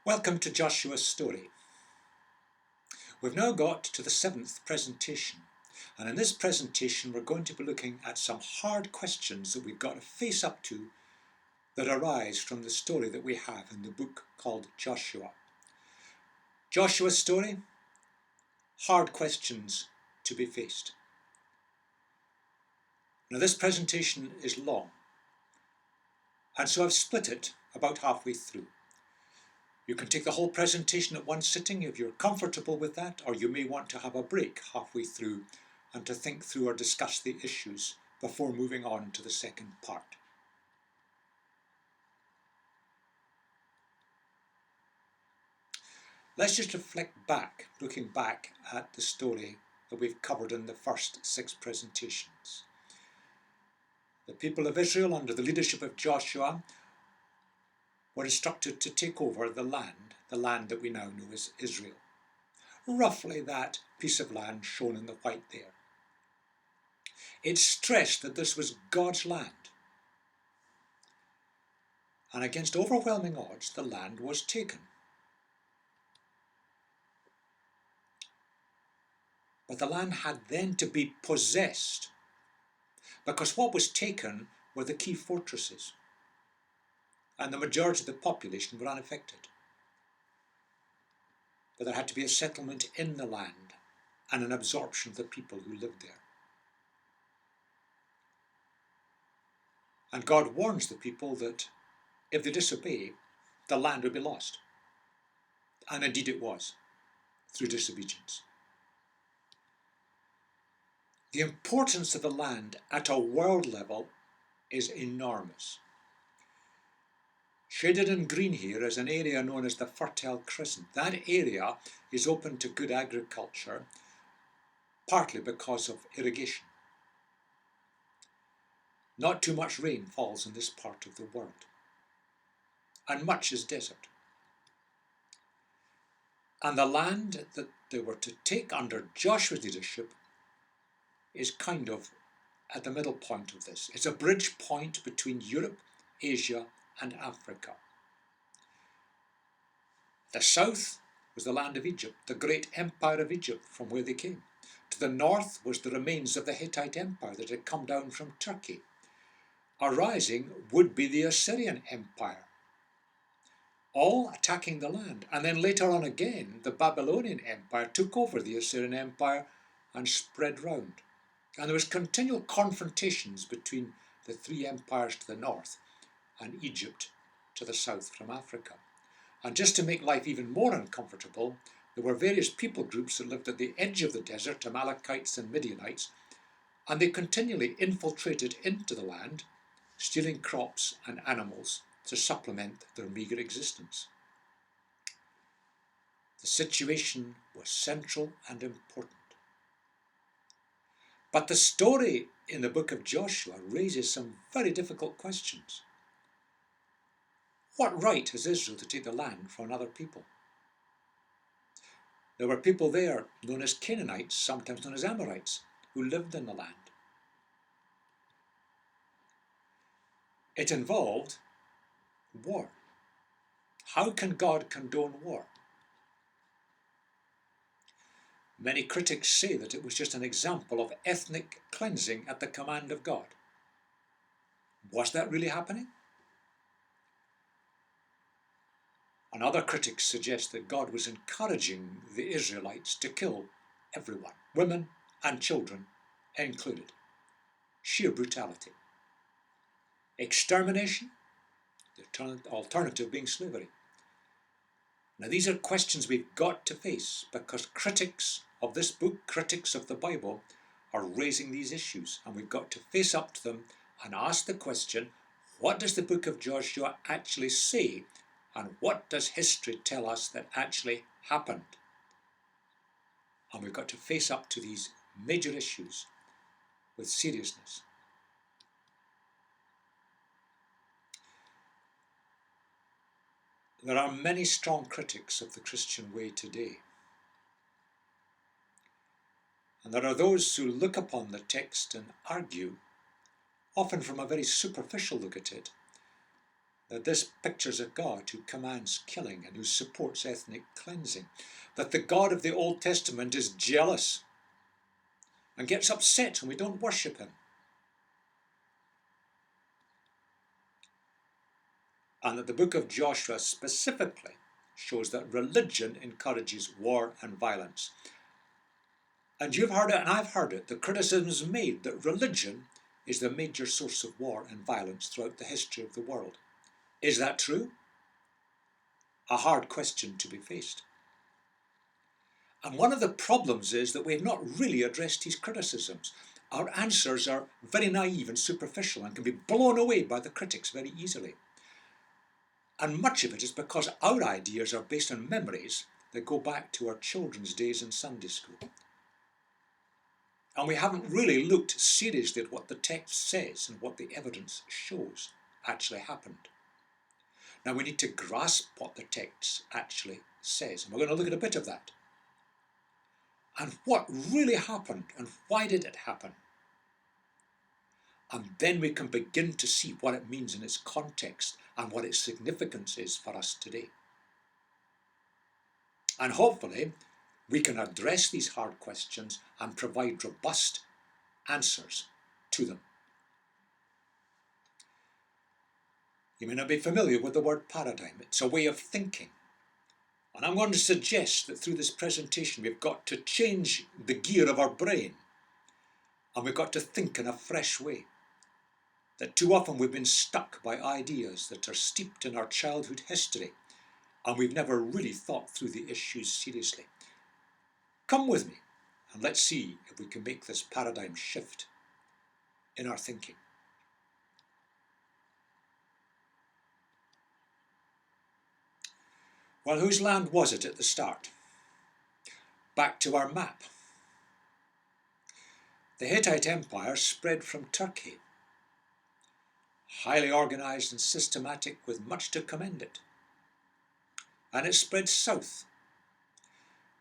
Welcome to Joshua's story. We've now got to the 7th presentation, and in this presentation we're going to be looking at some hard questions that we've got to face up to that arise from the story that we have in the book called Joshua. Joshua's story, hard questions to be faced. Now this presentation is long, and so I've split it about halfway through. You can take the whole presentation at one sitting if you're comfortable with that, or you may want to have a break halfway through and to think through or discuss the issues before moving on to the second part. Let's just reflect back, looking back at the story that we've covered in the first 6 presentations. The people of Israel, under the leadership of Joshua, were instructed to take over the land that we now know as Israel. Roughly that piece of land shown in the white there. It's stressed that this was God's land. And against overwhelming odds, the land was taken. But the land had then to be possessed, because what was taken were the key fortresses, and the majority of the population were unaffected. But there had to be a settlement in the land and an absorption of the people who lived there. And God warns the people that if they disobey, the land will be lost. And indeed it was, through disobedience. The importance of the land at a world level is enormous. Shaded in green here is an area known as the Fertile Crescent. That area is open to good agriculture, partly because of irrigation. Not too much rain falls in this part of the world, and much is desert. And the land that they were to take under Joshua's leadership is kind of at the middle point of this. It's a bridge point between Europe, Asia, and Africa. The south was the land of Egypt, the great empire of Egypt from where they came. To the north was the remains of the Hittite Empire that had come down from Turkey. Arising would be the Assyrian Empire, all attacking the land. And then later on again, the Babylonian Empire took over the Assyrian Empire and spread round. And there was continual confrontations between the 3 empires to the north and Egypt to the south from Africa. And just to make life even more uncomfortable, there were various people groups that lived at the edge of the desert, Amalekites and Midianites, and they continually infiltrated into the land, stealing crops and animals to supplement their meagre existence. The situation was central and important. But the story in the book of Joshua raises some very difficult questions. What right has Israel to take the land from another people? There were people there known as Canaanites, sometimes known as Amorites, who lived in the land. It involved war. How can God condone war? Many critics say that it was just an example of ethnic cleansing at the command of God. Was that really happening? And other critics suggest that God was encouraging the Israelites to kill everyone, women and children included. Sheer brutality. Extermination, the alternative being slavery. Now these are questions we've got to face because critics of this book, critics of the Bible, are raising these issues, and we've got to face up to them and ask the question, what does the book of Joshua actually say, and what does history tell us that actually happened? And we've got to face up to these major issues with seriousness. There are many strong critics of the Christian way today. And there are those who look upon the text and argue, often from a very superficial look at it, that this pictures a God who commands killing and who supports ethnic cleansing, that the God of the Old Testament is jealous and gets upset when we don't worship him, and that the book of Joshua specifically shows that religion encourages war and violence. And you've heard it, and I've heard it, the criticism is made that religion is the major source of war and violence throughout the history of the world. Is that true? A hard question to be faced. And one of the problems is that we've not really addressed these criticisms. Our answers are very naive and superficial and can be blown away by the critics very easily. And much of it is because our ideas are based on memories that go back to our children's days in Sunday school. And we haven't really looked seriously at what the text says and what the evidence shows actually happened. Now we need to grasp what the text actually says, and we're going to look at a bit of that. And what really happened, and why did it happen? And then we can begin to see what it means in its context and what its significance is for us today. And hopefully, we can address these hard questions and provide robust answers to them. You may not be familiar with the word paradigm. It's a way of thinking. And I'm going to suggest that through this presentation, we've got to change the gear of our brain. And we've got to think in a fresh way. That too often we've been stuck by ideas that are steeped in our childhood history, and we've never really thought through the issues seriously. Come with me, and let's see if we can make this paradigm shift in our thinking. Well, whose land was it at the start? Back to our map. The Hittite Empire spread from Turkey, highly organised and systematic with much to commend it. And it spread south,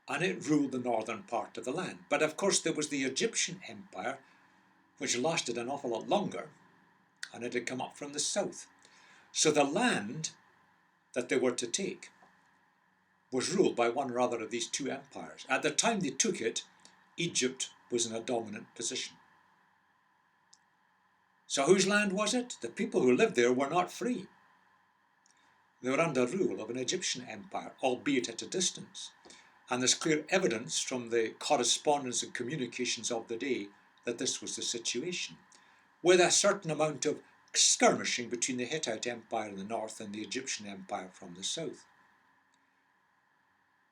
and it ruled the northern part of the land. But of course there was the Egyptian Empire, which lasted an awful lot longer, and it had come up from the south. So the land that they were to take was ruled by one or other of these two empires. At the time they took it, Egypt was in a dominant position. So whose land was it? The people who lived there were not free. They were under rule of an Egyptian empire, albeit at a distance. And there's clear evidence from the correspondence and communications of the day that this was the situation, with a certain amount of skirmishing between the Hittite Empire in the north and the Egyptian Empire from the south.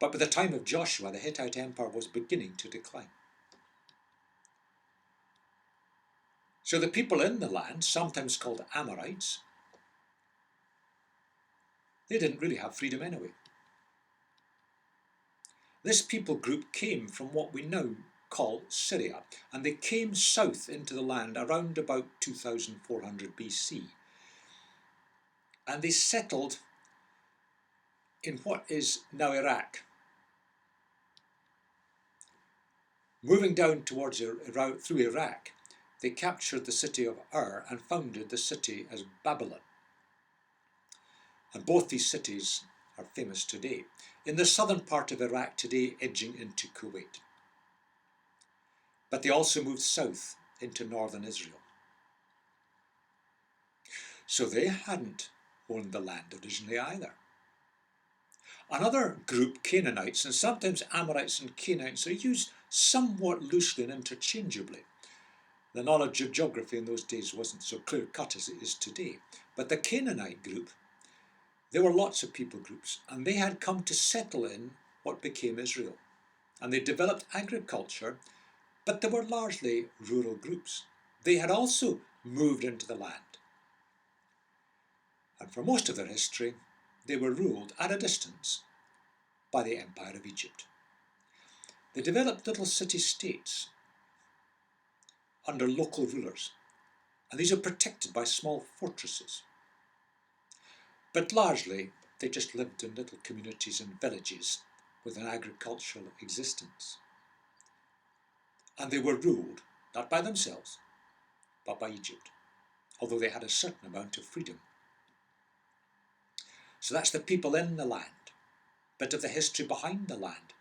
But by the time of Joshua, the Hittite Empire was beginning to decline. So the people in the land, sometimes called Amorites, they didn't really have freedom anyway. This people group came from what we now call Syria, and they came south into the land around about 2400 BC. And they settled in what is now Iraq. Moving down towards through Iraq, they captured the city of Ur and founded the city as Babylon. And both these cities are famous today. In the southern part of Iraq today, edging into Kuwait. But they also moved south into northern Israel. So they hadn't owned the land originally either. Another group, Canaanites, and sometimes Amorites and Canaanites, are used somewhat loosely and interchangeably. The knowledge of geography in those days wasn't so clear-cut as it is today. But the Canaanite group, there were lots of people groups, and they had come to settle in what became Israel. And they developed agriculture, but they were largely rural groups. They had also moved into the land. And for most of their history, they were ruled at a distance by the Empire of Egypt. They developed little city-states under local rulers, and these are protected by small fortresses. But largely, they just lived in little communities and villages with an agricultural existence. And they were ruled, not by themselves, but by Egypt, although they had a certain amount of freedom. So that's the people in the land, bit of the history behind the land.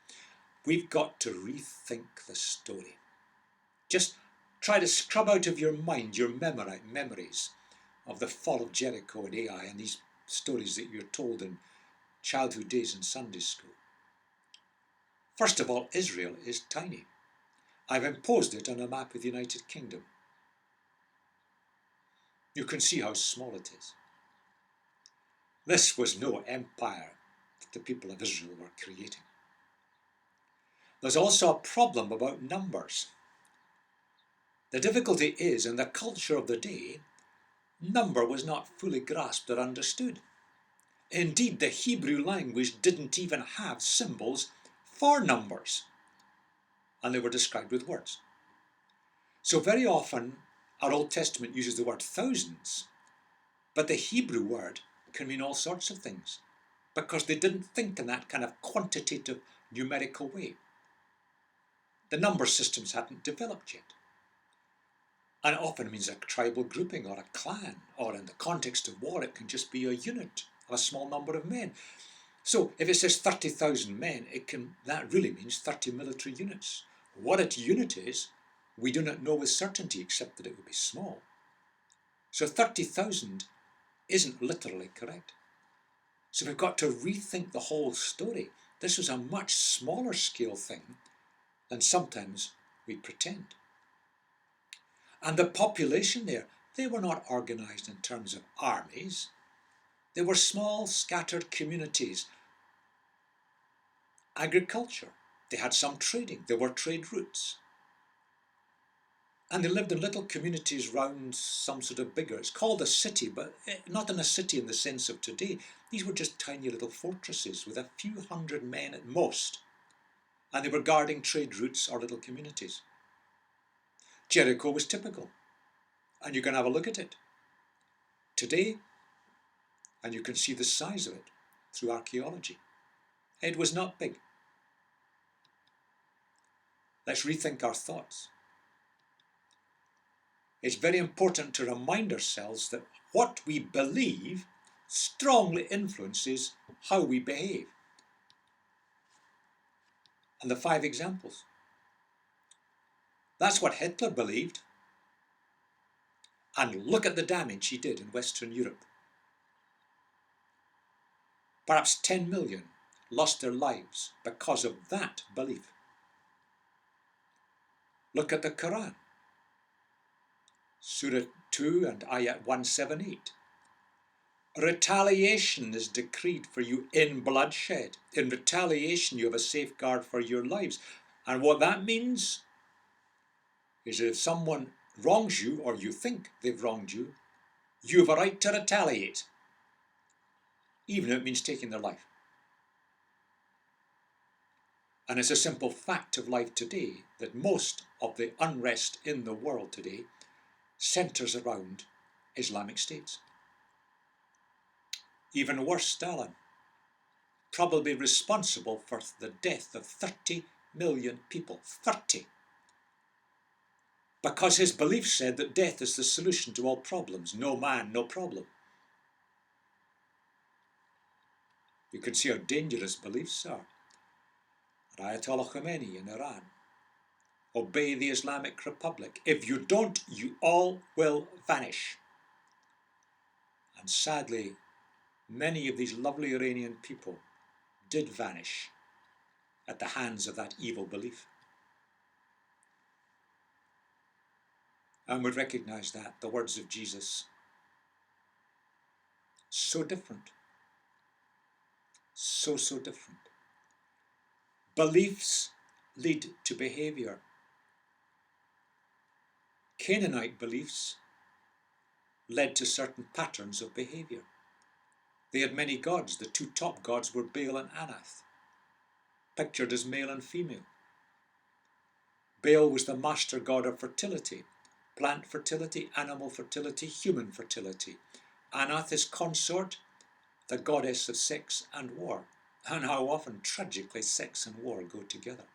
We've got to rethink the story. Just try to scrub out of your mind your memories of the fall of Jericho and Ai and these stories that you're told in childhood days in Sunday school. First of all, Israel is tiny. I've imposed it on a map of the United Kingdom. You can see how small it is. This was no empire that the people of Israel were creating. There's also a problem about numbers. The difficulty is, in the culture of the day, number was not fully grasped or understood. Indeed, the Hebrew language didn't even have symbols for numbers, and they were described with words. So very often, our Old Testament uses the word thousands, but the Hebrew word can mean all sorts of things, because they didn't think in that kind of quantitative, numerical way. The number systems hadn't developed yet. And it often means a tribal grouping or a clan, or in the context of war, it can just be a unit of a small number of men. So if it says 30,000 men, that really means 30 military units. What a unit is, we do not know with certainty, except that it would be small. So 30,000 isn't literally correct. So we've got to rethink the whole story. This was a much smaller scale thing than sometimes we pretend. And the population there, they were not organised in terms of armies. They were small, scattered communities. Agriculture, they had some trading, there were trade routes. And they lived in little communities round some sort of bigger, it's called a city, but not in a city in the sense of today. These were just tiny little fortresses with a few hundred men at most. And they were guarding trade routes or little communities. Jericho was typical. And you can have a look at it today, and you can see the size of it through archaeology. It was not big. Let's rethink our thoughts. It's very important to remind ourselves that what we believe strongly influences how we behave. And the 5 examples. That's what Hitler believed. And look at the damage he did in Western Europe. Perhaps 10 million lost their lives because of that belief. Look at the Quran. Surah 2 and Ayat 178. Retaliation is decreed for you in bloodshed. In retaliation, you have a safeguard for your lives. And what that means is that if someone wrongs you, or you think they've wronged you, you have a right to retaliate, even if it means taking their life. And it's a simple fact of life today that most of the unrest in the world today centres around Islamic states. Even worse, Stalin, probably responsible for the death of 30 million people. 30. Because his belief said that death is the solution to all problems. No man, no problem. You can see how dangerous beliefs are. Ayatollah Khomeini in Iran. Obey the Islamic Republic. If you don't, you all will vanish. And sadly, many of these lovely Iranian people did vanish at the hands of that evil belief. And we recognise that, the words of Jesus. So different. So different. Beliefs lead to behaviour. Canaanite beliefs led to certain patterns of behaviour. They had many gods. The 2 top gods were Baal and Anath, pictured as male and female. Baal was the master god of fertility, plant fertility, animal fertility, human fertility. Anath, his consort, the goddess of sex and war. And how often, tragically, sex and war go together.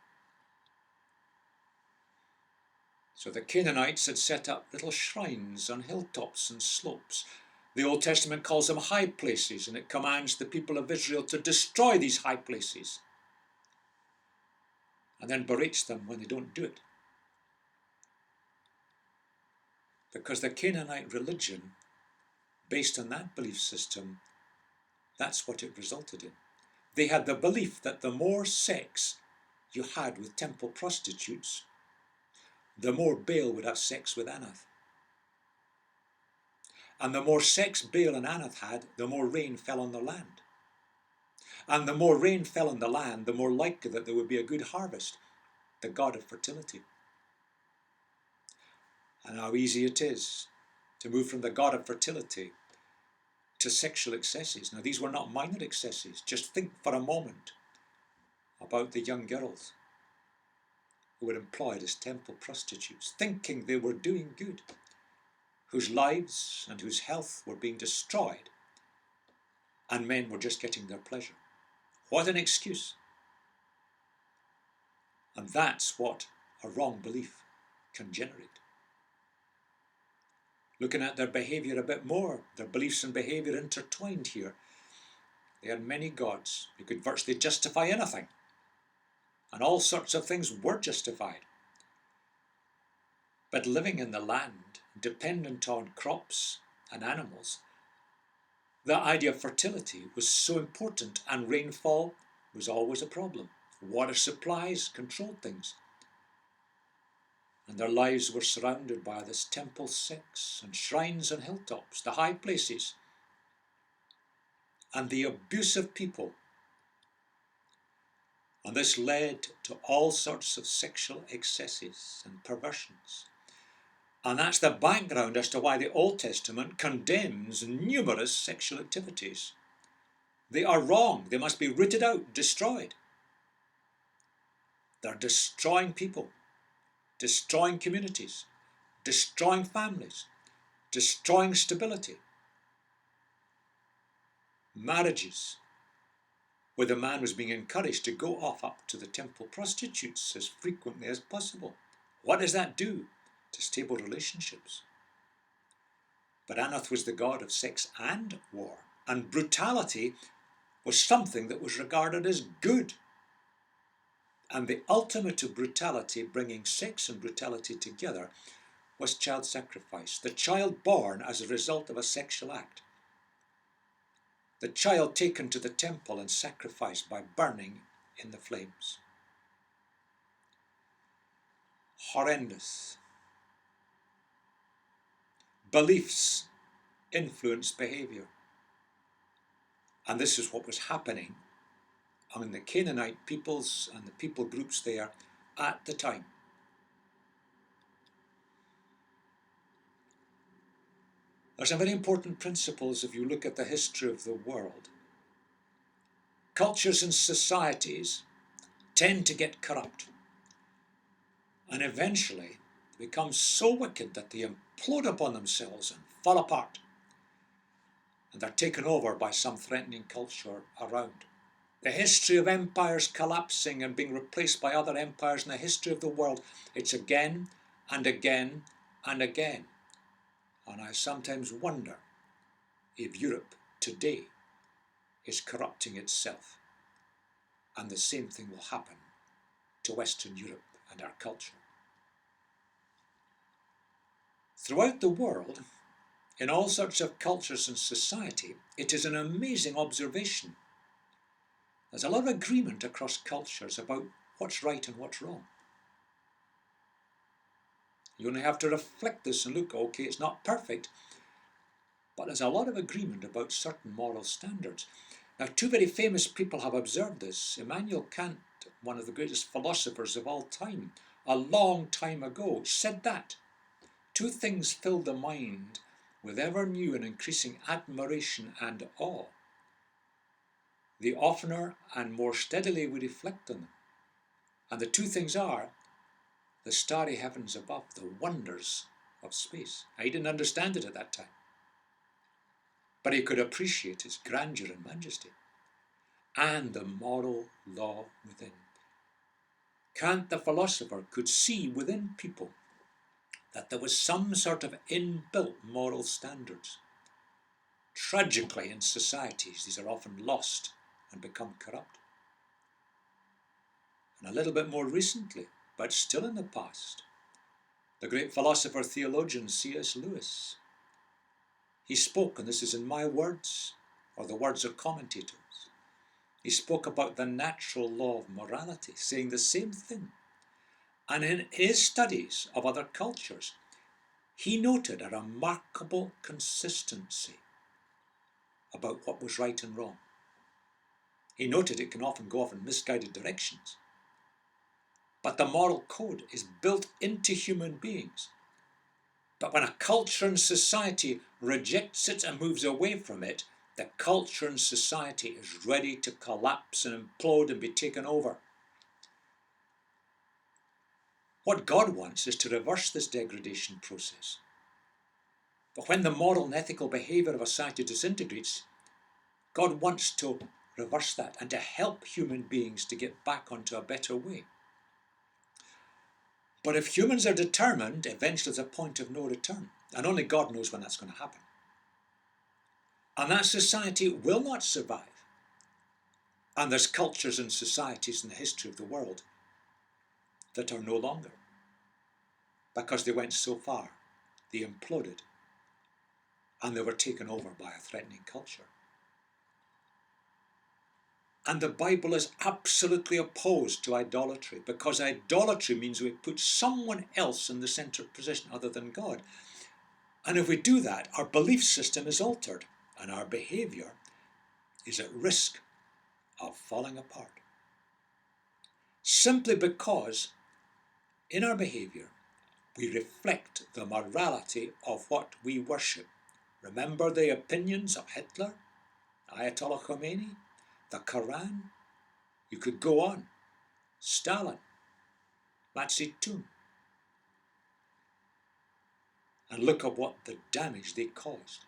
So the Canaanites had set up little shrines on hilltops and slopes. The Old Testament calls them high places, and it commands the people of Israel to destroy these high places, and then berates them when they don't do it. Because the Canaanite religion, based on that belief system, that's what it resulted in. They had the belief that the more sex you had with temple prostitutes, the more Baal would have sex with Anath. And the more sex Baal and Anath had, the more rain fell on the land. And the more rain fell on the land, the more likely that there would be a good harvest, the god of fertility. And how easy it is to move from the god of fertility to sexual excesses. Now, these were not minor excesses. Just think for a moment about the young girls who were employed as temple prostitutes, thinking they were doing good, whose lives and whose health were being destroyed, and men were just getting their pleasure. What an excuse. And that's what a wrong belief can generate. Looking at their behaviour a bit more, their beliefs and behaviour intertwined here. They had many gods who could virtually justify anything. And all sorts of things were justified. But living in the land, dependent on crops and animals, the idea of fertility was so important, and rainfall was always a problem. Water supplies controlled things. And their lives were surrounded by this temple sex and shrines on hilltops, the high places, and the abuse of people. And this led to all sorts of sexual excesses and perversions. And that's the background as to why the Old Testament condemns numerous sexual activities. They are wrong. They must be rooted out, destroyed. They're destroying people, destroying communities, destroying families, destroying stability. Marriages where the man was being encouraged to go off up to the temple prostitutes as frequently as possible. What does that do to stable relationships? But Anath was the god of sex and war, and brutality was something that was regarded as good. And the ultimate of brutality, bringing sex and brutality together, was child sacrifice. The child born as a result of a sexual act. The child taken to the temple and sacrificed by burning in the flames. Horrendous. Beliefs influence behaviour. And this is what was happening among the Canaanite peoples and the people groups there at the time. There are some very important principles if you look at the history of the world. Cultures and societies tend to get corrupt and eventually become so wicked that they implode upon themselves and fall apart, and they're taken over by some threatening culture around. The history of empires collapsing and being replaced by other empires in the history of the world, it's again and again and again. And I sometimes wonder if Europe today is corrupting itself. And the same thing will happen to Western Europe and our culture. Throughout the world, in all sorts of cultures and society, it is an amazing observation. There's a lot of agreement across cultures about what's right and what's wrong. You only have to reflect this and look, okay, it's not perfect, but there's a lot of agreement about certain moral standards. Now, two very famous people have observed this. Immanuel Kant, one of the greatest philosophers of all time, a long time ago, said that two things fill the mind with ever new and increasing admiration and awe. The oftener and more steadily we reflect on them. And the two things are the starry heavens above, the wonders of space. Now, he didn't understand it at that time, but he could appreciate its grandeur and majesty, and the moral law within. Kant, the philosopher, could see within people that there was some sort of inbuilt moral standards. Tragically, in societies, these are often lost and become corrupt. And a little bit more recently, but still in the past, the great philosopher theologian C.S. Lewis, he spoke, and this is in my words, or the words of commentators, he spoke about the natural law of morality, saying the same thing. And in his studies of other cultures, he noted a remarkable consistency about what was right and wrong. He noted it can often go off in misguided directions. But the moral code is built into human beings. But when a culture and society rejects it and moves away from it, the culture and society is ready to collapse and implode and be taken over. What God wants is to reverse this degradation process. But when the moral and ethical behaviour of a society disintegrates, God wants to reverse that and to help human beings to get back onto a better way. But if humans are determined, eventually there's a point of no return. And only God knows when that's going to happen. And that society will not survive. And there's cultures and societies in the history of the world that are no longer. Because they went so far, they imploded. And they were taken over by a threatening culture. And the Bible is absolutely opposed to idolatry, because idolatry means we put someone else in the central position other than God. And if we do that, our belief system is altered, and our behaviour is at risk of falling apart. Simply because in our behaviour, we reflect the morality of what we worship. Remember the opinions of Hitler, Ayatollah Khomeini, the Quran? You could go on. Stalin, Mao Zedong. And look at what the damage they caused.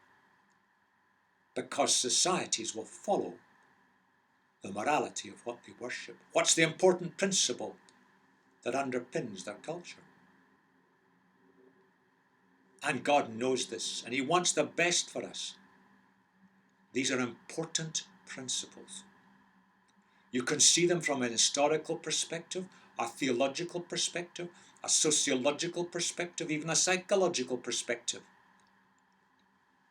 Because societies will follow the morality of what they worship. What's the important principle that underpins their culture? And God knows this, and He wants the best for us. These are important principles. You can see them from an historical perspective, a theological perspective, a sociological perspective, even a psychological perspective.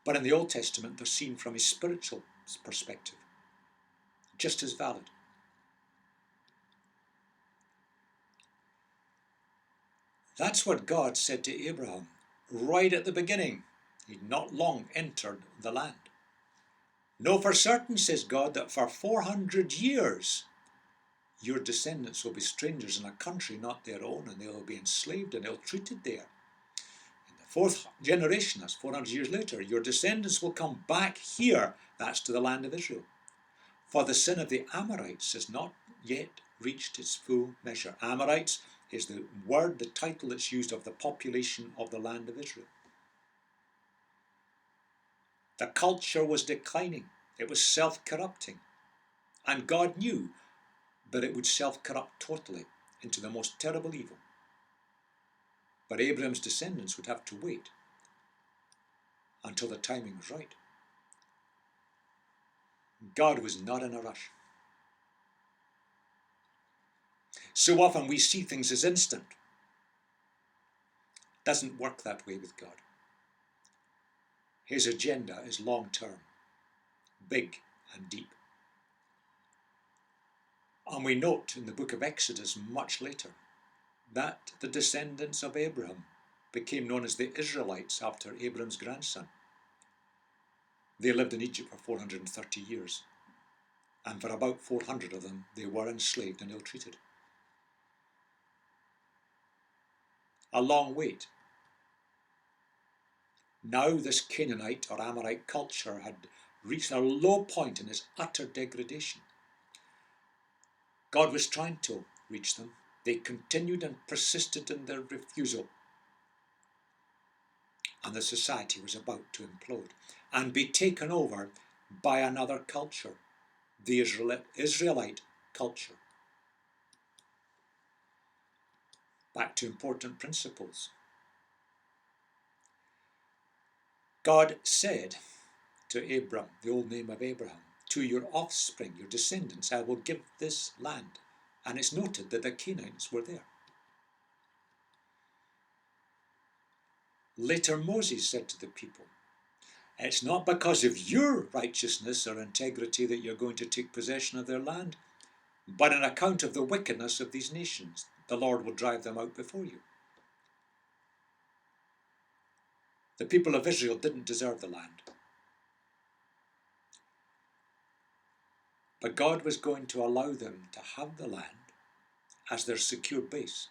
But in the Old Testament, they're seen from a spiritual perspective, just as valid. That's what God said to Abraham right at the beginning. He'd not long entered the land. Know for certain, says God, that for 400 years your descendants will be strangers in a country not their own, and they'll be enslaved and ill-treated there. In the fourth generation, that's 400 years later, your descendants will come back here, that's to the land of Israel. For the sin of the Amorites has not yet reached its full measure. Amorites is the word, the title that's used of the population of the land of Israel. The culture was declining. It was self-corrupting. And God knew that it would self-corrupt totally into the most terrible evil. But Abraham's descendants would have to wait until the timing was right. God was not in a rush. So often we see things as instant. It doesn't work that way with God. His agenda is long-term, big and deep. And we note in the book of Exodus much later that the descendants of Abraham became known as the Israelites after Abraham's grandson. They lived in Egypt for 430 years, and for about 400 of them they were enslaved and ill-treated. A long wait. Now this Canaanite or Amorite culture had reached a low point in its utter degradation. God was trying to reach them. They continued and persisted in their refusal. And the society was about to implode and be taken over by another culture, the Israelite culture. Back to important principles. God said to Abram, the old name of Abraham, to your offspring, your descendants, I will give this land. And it's noted that the Canaanites were there. Later Moses said to the people, it's not because of your righteousness or integrity that you're going to take possession of their land, but on account of the wickedness of these nations, the Lord will drive them out before you. The people of Israel didn't deserve the land. But God was going to allow them to have the land as their secure base.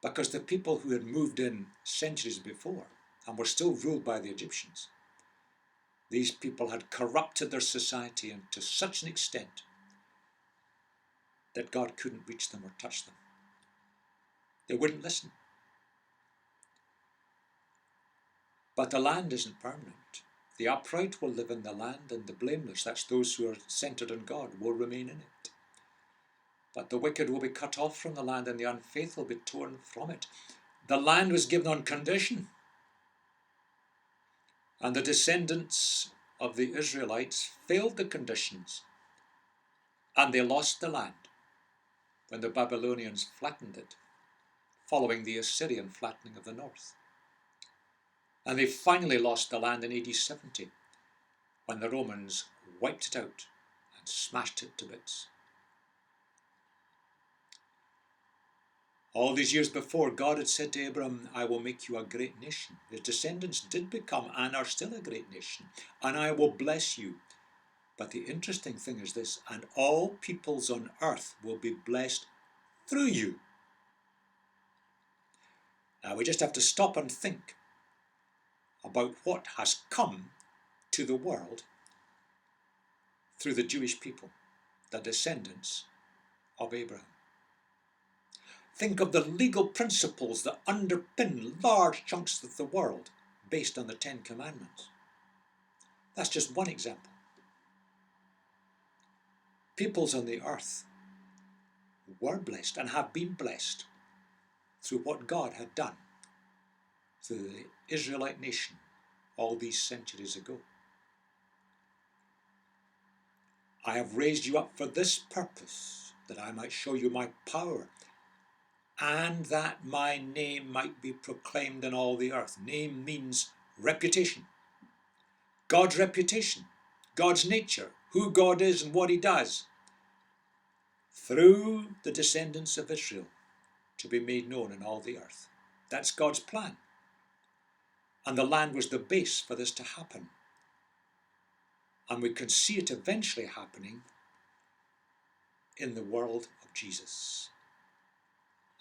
Because the people who had moved in centuries before and were still ruled by the Egyptians, these people had corrupted their society to such an extent that God couldn't reach them or touch them. They wouldn't listen. But the land isn't permanent. The upright will live in the land, and the blameless, that's those who are centered on God, will remain in it. But the wicked will be cut off from the land, and the unfaithful will be torn from it. The land was given on condition. And the descendants of the Israelites failed the conditions, and they lost the land when the Babylonians flattened it, following the Assyrian flattening of the north. And they finally lost the land in AD 70, when the Romans wiped it out and smashed it to bits. All these years before, God had said to Abram, I will make you a great nation. His descendants did become and are still a great nation, and I will bless you. But the interesting thing is this, and all peoples on earth will be blessed through you. Now we just have to stop and think about what has come to the world through the Jewish people, the descendants of Abraham. Think of the legal principles that underpin large chunks of the world based on the Ten Commandments. That's just one example. Peoples on the earth were blessed and have been blessed through what God had done through the Israelite nation all these centuries ago. I have raised you up for this purpose, that I might show you my power, and that my name might be proclaimed in all the earth. Name means reputation. God's reputation, God's nature, who God is and what he does, through the descendants of Israel, to be made known in all the earth. That's God's plan. And the land was the base for this to happen. And we can see it eventually happening in the world of Jesus.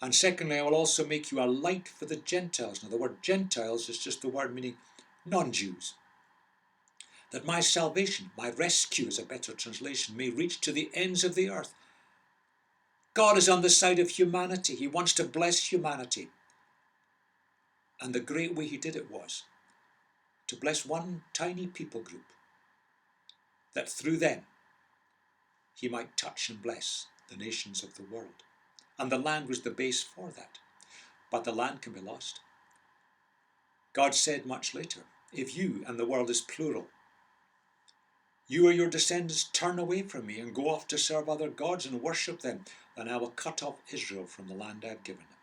And secondly, I will also make you a light for the Gentiles. Now, the word Gentiles is just the word meaning non-Jews. That my salvation, my rescue is a better translation, may reach to the ends of the earth. God is on the side of humanity. He wants to bless humanity. And the great way he did it was to bless one tiny people group, that through them he might touch and bless the nations of the world. And the land was the base for that. But the land can be lost. God said much later, if you, and the world is plural, you or your descendants turn away from me and go off to serve other gods and worship them, then I will cut off Israel from the land I have given them.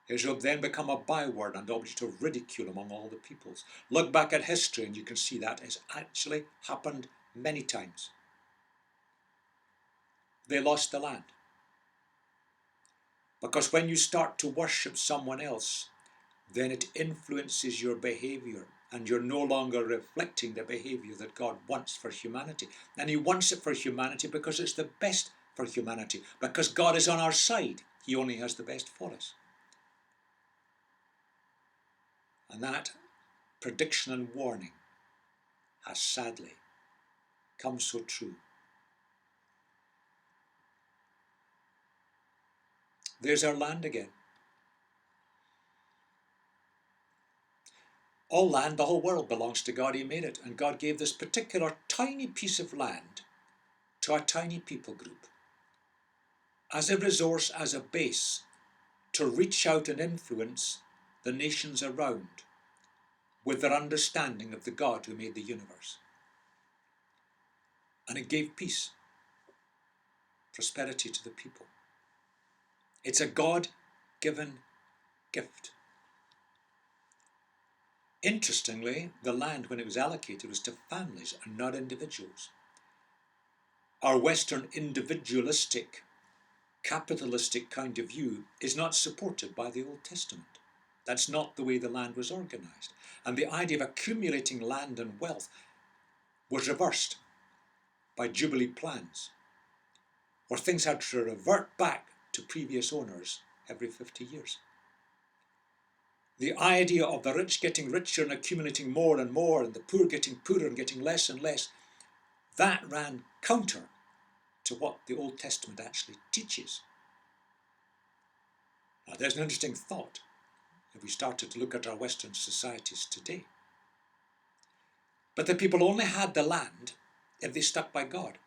Israel then become a byword and object of ridicule among all the peoples. Look back at history and you can see that has actually happened many times. They lost the land. Because when you start to worship someone else, then it influences your behavior, and you're no longer reflecting the behavior that God wants for humanity. And he wants it for humanity because it's the best for humanity. Because God is on our side. He only has the best for us. And that prediction and warning has sadly come so true. There's our land again. All land, the whole world belongs to God. He made it. And God gave this particular tiny piece of land to a tiny people group as a resource, as a base to reach out and influence the nations around with their understanding of the God who made the universe. And it gave peace, prosperity to the people. It's a God-given gift. Interestingly, the land, when it was allocated, was to families and not individuals. Our Western individualistic, capitalistic kind of view is not supported by the Old Testament. That's not the way the land was organised. And the idea of accumulating land and wealth was reversed by Jubilee plans, where things had to revert back to previous owners every 50 years. The idea of the rich getting richer and accumulating more and more, and the poor getting poorer and getting less and less, that ran counter to what the Old Testament actually teaches. Now, there's an interesting thought if we started to look at our Western societies today. But the people only had the land if they stuck by God.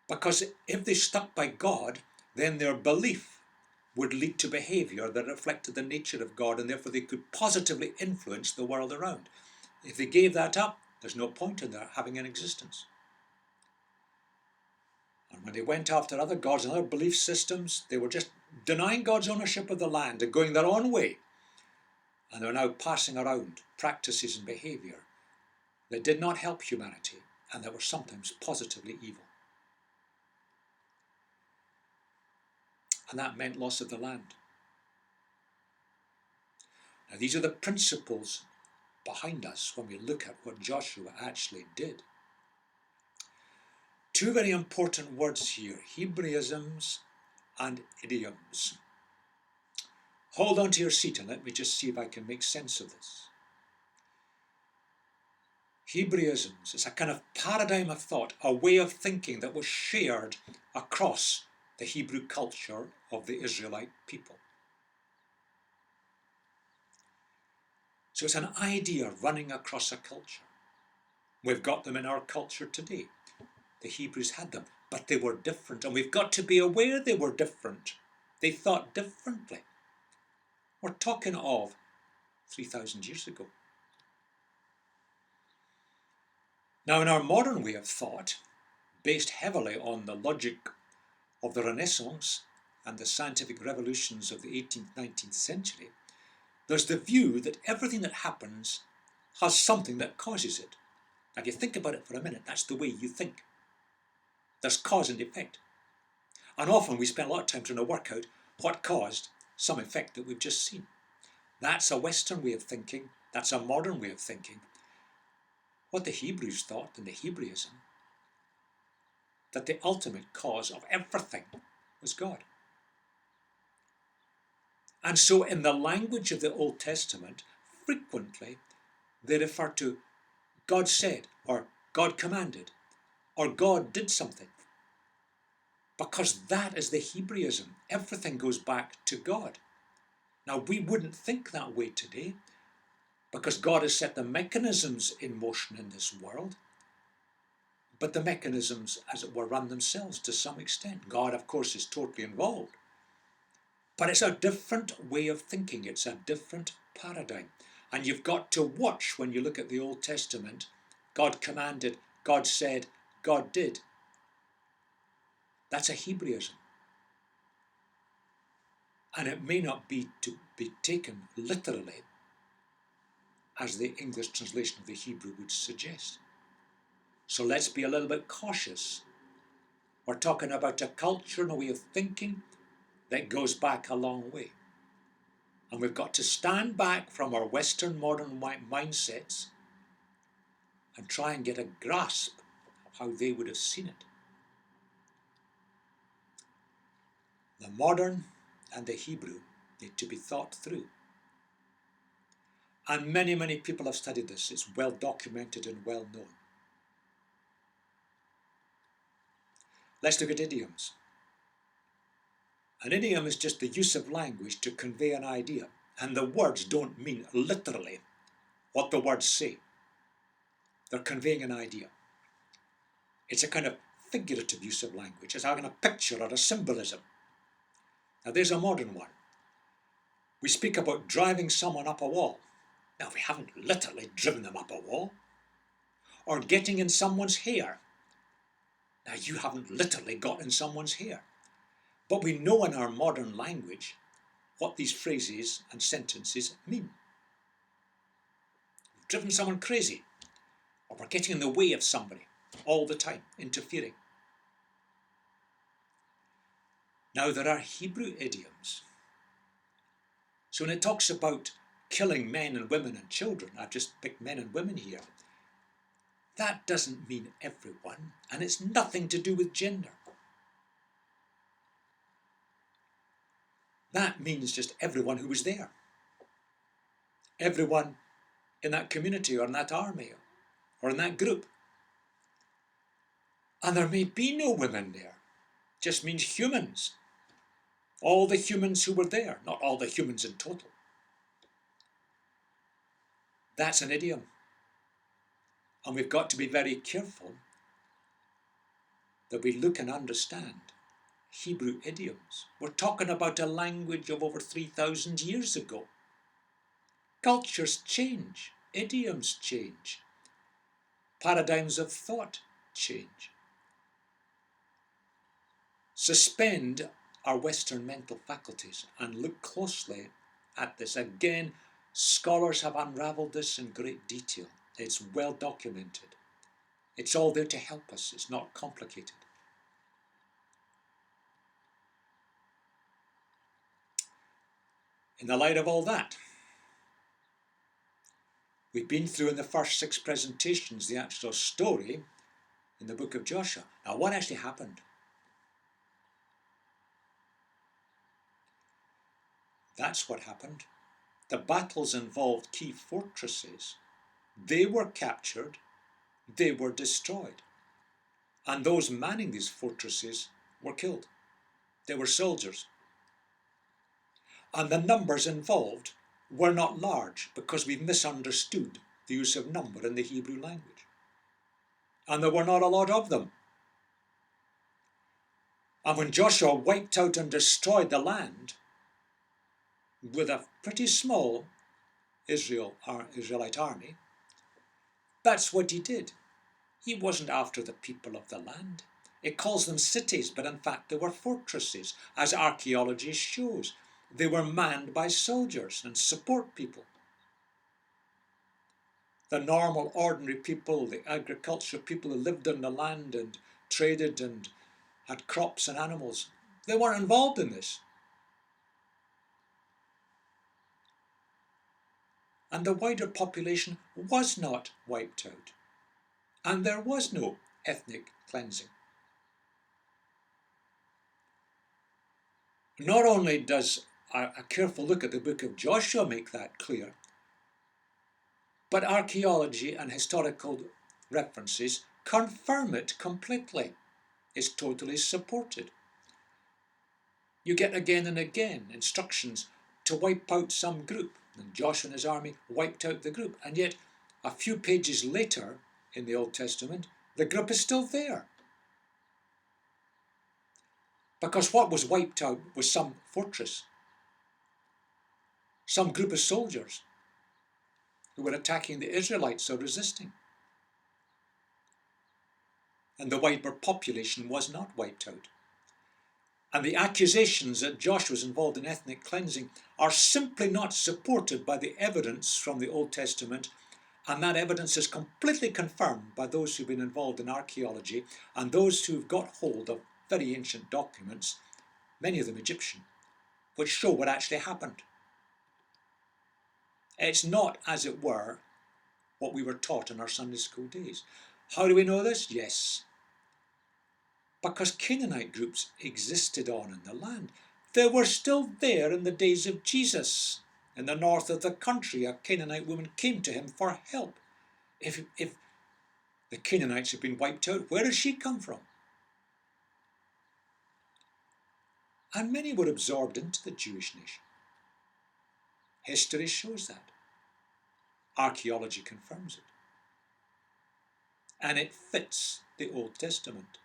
Because if they stuck by God, then their belief would lead to behaviour that reflected the nature of God, and therefore they could positively influence the world around. If they gave that up, there's no point in their having an existence. And when they went after other gods and other belief systems, they were just denying God's ownership of the land and going their own way. And they were now passing around practices and behaviour that did not help humanity and that were sometimes positively evil. And that meant loss of the land. Now, these are the principles behind us when we look at what Joshua actually did. Two very important words here, Hebraisms and idioms. Hold on to your seat and let me just see if I can make sense of this. Hebraisms is a kind of paradigm of thought, a way of thinking that was shared across the Hebrew culture of the Israelite people. So it's an idea running across a culture. We've got them in our culture today. The Hebrews had them, but they were different, and we've got to be aware they were different. They thought differently. We're talking of 3,000 years ago. Now, in our modern way of thought, based heavily on the logic of the Renaissance and the scientific revolutions of the 18th, 19th century, there's the view that everything that happens has something that causes it. Now, if you think about it for a minute, that's the way you think. There's cause and effect. And often we spend a lot of time trying to work out what caused some effect that we've just seen. That's a Western way of thinking. That's a modern way of thinking. What the Hebrews thought in the Hebraism, that the ultimate cause of everything was God. And so in the language of the Old Testament, frequently they refer to God said, or God commanded, or God did something. Because that is the Hebraism. Everything goes back to God. Now, we wouldn't think that way today, because God has set the mechanisms in motion in this world. But the mechanisms, as it were, run themselves to some extent. God, of course, is totally involved. But it's a different way of thinking. It's a different paradigm. And you've got to watch when you look at the Old Testament. God commanded, God said, God did. That's a Hebraism. And it may not be to be taken literally as the English translation of the Hebrew would suggest. So let's be a little bit cautious. We're talking about a culture and a way of thinking that goes back a long way. And we've got to stand back from our Western modern mindsets and try and get a grasp of how they would have seen it. The modern and the Hebrew need to be thought through. And many, many people have studied this. It's well documented and well known. Let's look at idioms. An idiom is just the use of language to convey an idea, and the words don't mean literally what the words say. They're conveying an idea. It's a kind of figurative use of language. It's having a picture or a symbolism. Now there's a modern one. We speak about driving someone up a wall. Now, we haven't literally driven them up a wall. Or getting in someone's hair. Now, you haven't literally got in someone's hair. But we know in our modern language what these phrases and sentences mean. We've driven someone crazy. Or we're getting in the way of somebody all the time, interfering. Now, there are Hebrew idioms. So when it talks about killing men and women and children, I've just picked men and women here, that doesn't mean everyone, and it's nothing to do with gender. That means just everyone who was there. Everyone in that community or in that army or in that group. And there may be no women there. It just means humans. All the humans who were there, not all the humans in total. That's an idiom. And we've got to be very careful that we look and understand Hebrew idioms. We're talking about a language of over 3,000 years ago. Cultures change, idioms change, paradigms of thought change. Suspend our Western mental faculties and look closely at this. Again, scholars have unravelled this in great detail. It's well documented. It's all there to help us. It's not complicated. In the light of all that, we've been through in the first 6 presentations the actual story in the book of Joshua. Now, what actually happened? That's what happened. The battles involved key fortresses. They were captured, they were destroyed. And those manning these fortresses were killed. They were soldiers. And the numbers involved were not large because we've misunderstood the use of number in the Hebrew language. And there were not a lot of them. And when Joshua wiped out and destroyed the land with a pretty small Israelite army, that's what he did. He wasn't after the people of the land. It calls them cities, but in fact they were fortresses, as archaeology shows. They were manned by soldiers and support people. The normal, ordinary people, the agricultural people who lived on the land and traded and had crops and animals, they weren't involved in this. And the wider population was not wiped out. And there was no ethnic cleansing. Not only does a careful look at the book of Joshua make that clear, but archaeology and historical references confirm it completely. It's totally supported. You get again and again instructions to wipe out some group, and Joshua and his army wiped out the group, and yet a few pages later in the Old Testament, the group is still there. Because what was wiped out was some fortress, some group of soldiers who were attacking the Israelites or resisting. And the wider population was not wiped out. And the accusations that Joshua was involved in ethnic cleansing are simply not supported by the evidence from the Old Testament, and that evidence is completely confirmed by those who've been involved in archaeology and those who've got hold of very ancient documents, many of them Egyptian, which show what actually happened. It's not, as it were, what we were taught in our Sunday school days. How do we know this? Yes, because Canaanite groups existed on in the land. They were still there in the days of Jesus. In the north of the country, a Canaanite woman came to him for help. If the Canaanites had been wiped out, where did she come from? And many were absorbed into the Jewish nation. History shows that. Archaeology confirms it. And it fits the Old Testament.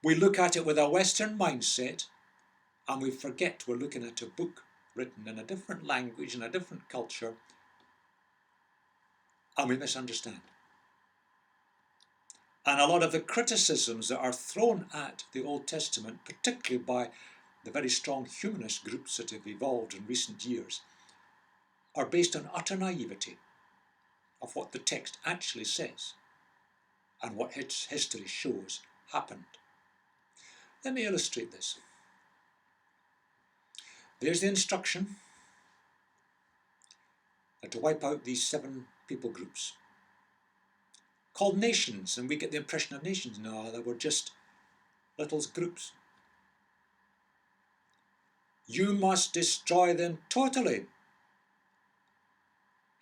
We look at it with a Western mindset, and we forget we're looking at a book written in a different language, in a different culture, and we misunderstand. And a lot of the criticisms that are thrown at the Old Testament, particularly by the very strong humanist groups that have evolved in recent years, are based on utter naivety of what the text actually says and what history shows happened. Let me illustrate this. There's the instruction to wipe out these 7 people groups called nations, and we get the impression of nations. No, they were just little groups. You must destroy them totally.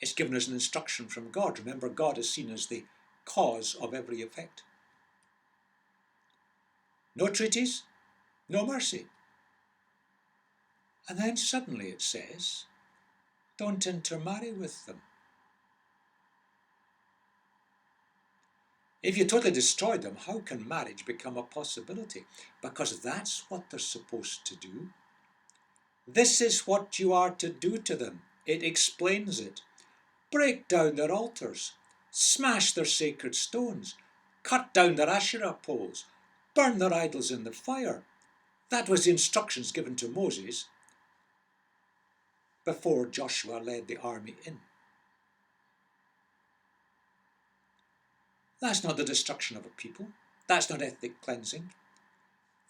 It's given us an instruction from God. Remember, God is seen as the cause of every effect. No treaties, no mercy. And then suddenly it says, don't intermarry with them. If you totally destroy them, how can marriage become a possibility? Because that's what they're supposed to do. This is what you are to do to them. It explains it. Break down their altars, smash their sacred stones, cut down their Asherah poles, burn their idols in the fire. That was the instructions given to Moses before Joshua led the army in. That's not the destruction of a people. That's not ethnic cleansing.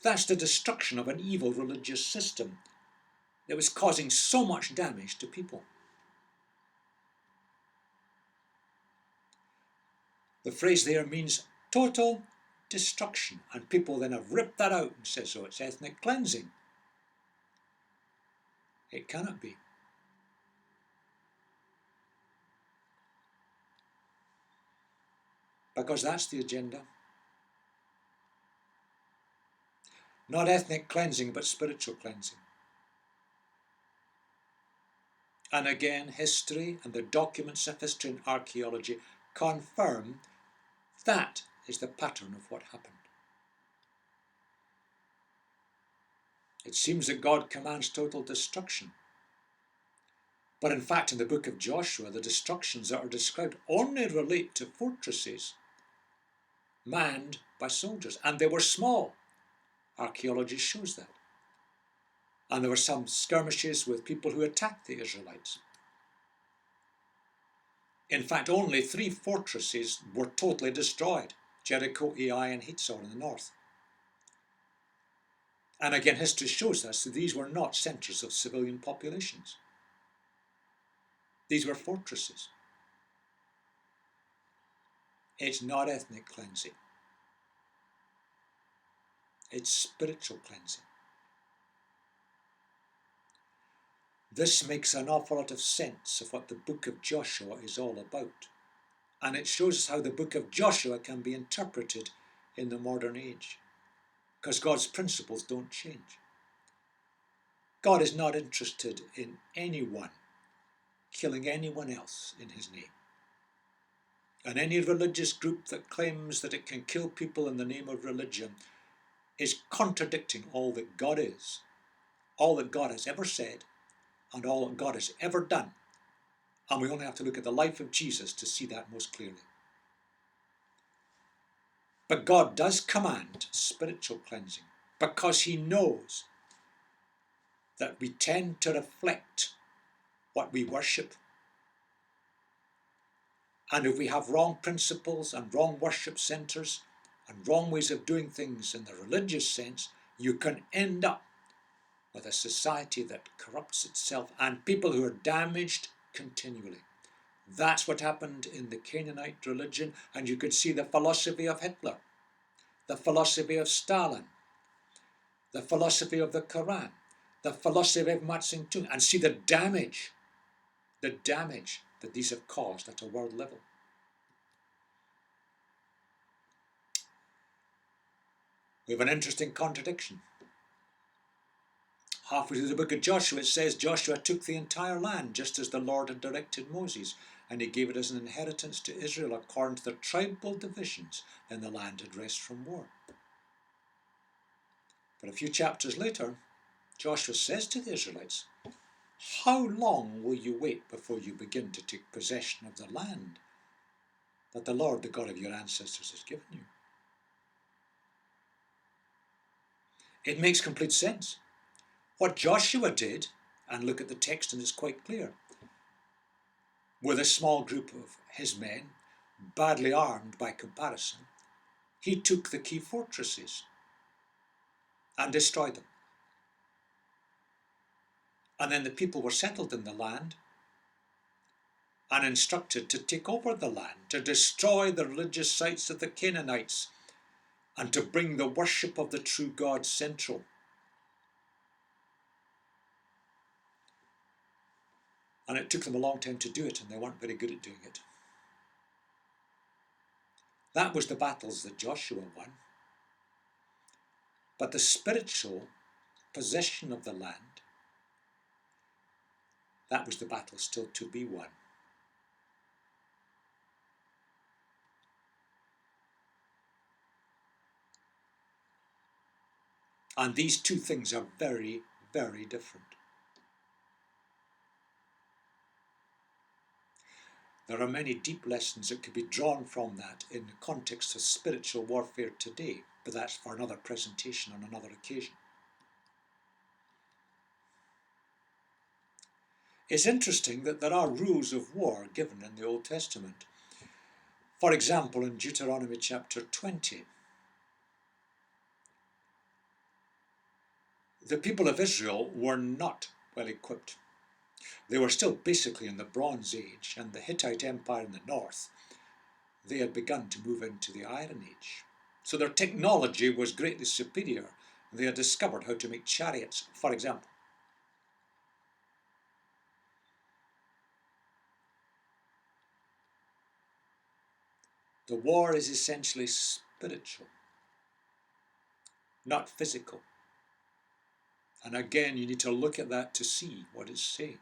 That's the destruction of an evil religious system that was causing so much damage to people. The phrase there means total destruction, and people then have ripped that out and said, so it's ethnic cleansing. It cannot be. Because that's the agenda. Not ethnic cleansing, but spiritual cleansing. And again, history and the documents of history and archaeology confirm that is the pattern of what happened. It seems that God commands total destruction. But in fact, in the book of Joshua, the destructions that are described only relate to fortresses manned by soldiers, and they were small. Archaeology shows that. And there were some skirmishes with people who attacked the Israelites. In fact, only 3 fortresses were totally destroyed: Jericho, Ai, and Hazor in the north. And again, history shows us that these were not centres of civilian populations. These were fortresses. It's not ethnic cleansing. It's spiritual cleansing. This makes an awful lot of sense of what the book of Joshua is all about. And it shows us how the book of Joshua can be interpreted in the modern age. Because God's principles don't change. God is not interested in anyone killing anyone else in his name. And any religious group that claims that it can kill people in the name of religion is contradicting all that God is, all that God has ever said, and all that God has ever done. And we only have to look at the life of Jesus to see that most clearly. But God does command spiritual cleansing because he knows that we tend to reflect what we worship. And if we have wrong principles and wrong worship centres and wrong ways of doing things in the religious sense, you can end up with a society that corrupts itself and people who are damaged continually. That's what happened in the Canaanite religion, and you could see the philosophy of Hitler, the philosophy of Stalin, the philosophy of the Quran, the philosophy of Mao Zedong, and see the damage that these have caused at a world level. We have an interesting contradiction. Halfway through the book of Joshua, it says Joshua took the entire land just as the Lord had directed Moses, and he gave it as an inheritance to Israel according to their tribal divisions. Then the land had rest from war. But a few chapters later, Joshua says to the Israelites, how long will you wait before you begin to take possession of the land? that the Lord, the God of your ancestors, has given you. It makes complete sense. What Joshua did, and look at the text and it's quite clear, with a small group of his men, badly armed by comparison, he took the key fortresses and destroyed them. And then the people were settled in the land and instructed to take over the land, to destroy the religious sites of the Canaanites, and to bring the worship of the true God central. And it took them a long time to do it, and they weren't very good at doing it. That was the battles that Joshua won. But the spiritual possession of the land, that was the battle still to be won. And these two things are very, very different. There are many deep lessons that could be drawn from that in the context of spiritual warfare today, but that's for another presentation on another occasion. It's interesting that there are rules of war given in the Old Testament. For example, in Deuteronomy chapter 20, the people of Israel were not well equipped. They were still basically in the Bronze Age, and the Hittite Empire in the north, they had begun to move into the Iron Age. So their technology was greatly superior. They had discovered how to make chariots, for example. The war is essentially spiritual, not physical. And again, you need to look at that to see what it's saying.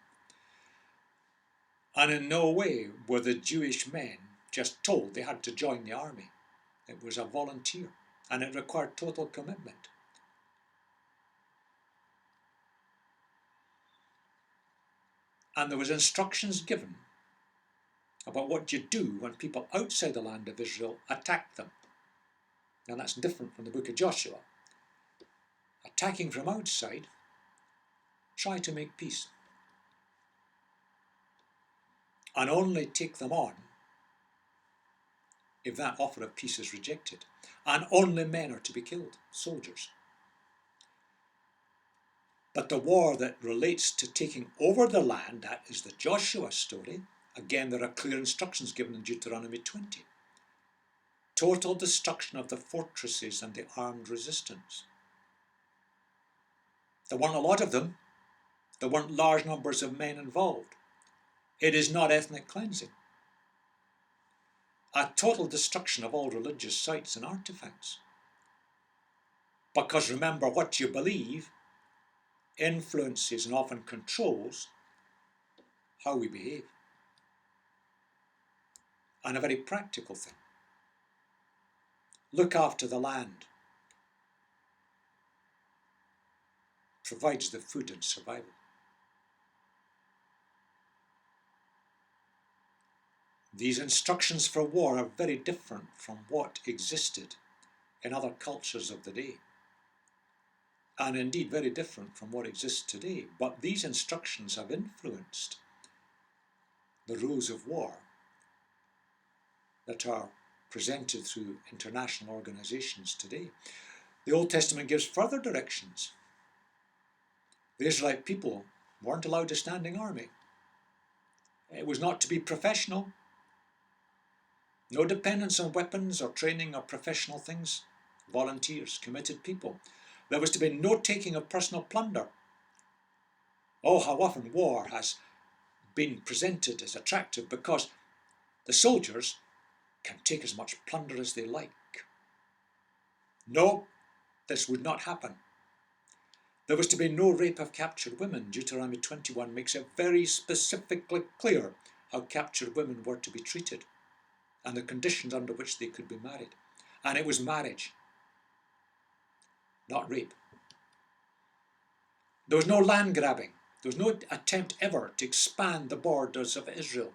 And in no way were the Jewish men just told they had to join the army. It was a volunteer, and it required total commitment. And there was instructions given about what you do when people outside the land of Israel attack them. Now that's different from the book of Joshua. Attacking from outside, try to make peace. And only take them on if that offer of peace is rejected. And only men are to be killed, soldiers. But the war that relates to taking over the land, that is the Joshua story. Again, there are clear instructions given in Deuteronomy 20. Total destruction of the fortresses and the armed resistance. There weren't a lot of them. There weren't large numbers of men involved. It is not ethnic cleansing. A total destruction of all religious sites and artifacts. Because remember, what you believe influences and often controls how we behave. And a very practical thing. Look after the land. Provides the food and survival. These instructions for war are very different from what existed in other cultures of the day. And indeed very different from what exists today. But these instructions have influenced the rules of war that are presented through international organizations today. The Old Testament gives further directions. The Israelite people weren't allowed a standing army. It was not to be professional. No dependence on weapons or training or professional things. Volunteers, committed people. There was to be no taking of personal plunder. Oh, how often war has been presented as attractive because the soldiers can take as much plunder as they like. No, this would not happen. There was to be no rape of captured women. Deuteronomy 21 makes it very specifically clear how captured women were to be treated and the conditions under which they could be married. And it was marriage, not rape. There was no land grabbing. There was no attempt ever to expand the borders of Israel.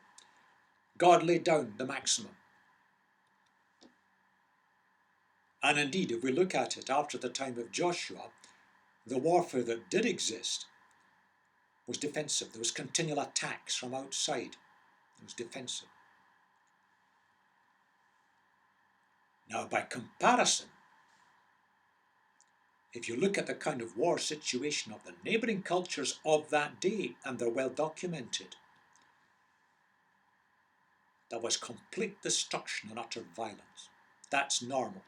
God laid down the maximum. And indeed, if we look at it after the time of Joshua, the warfare that did exist was defensive. There was continual attacks from outside. It was defensive. Now, by comparison, if you look at the kind of war situation of the neighbouring cultures of that day, and they're well documented, there was complete destruction and utter violence. That's normal.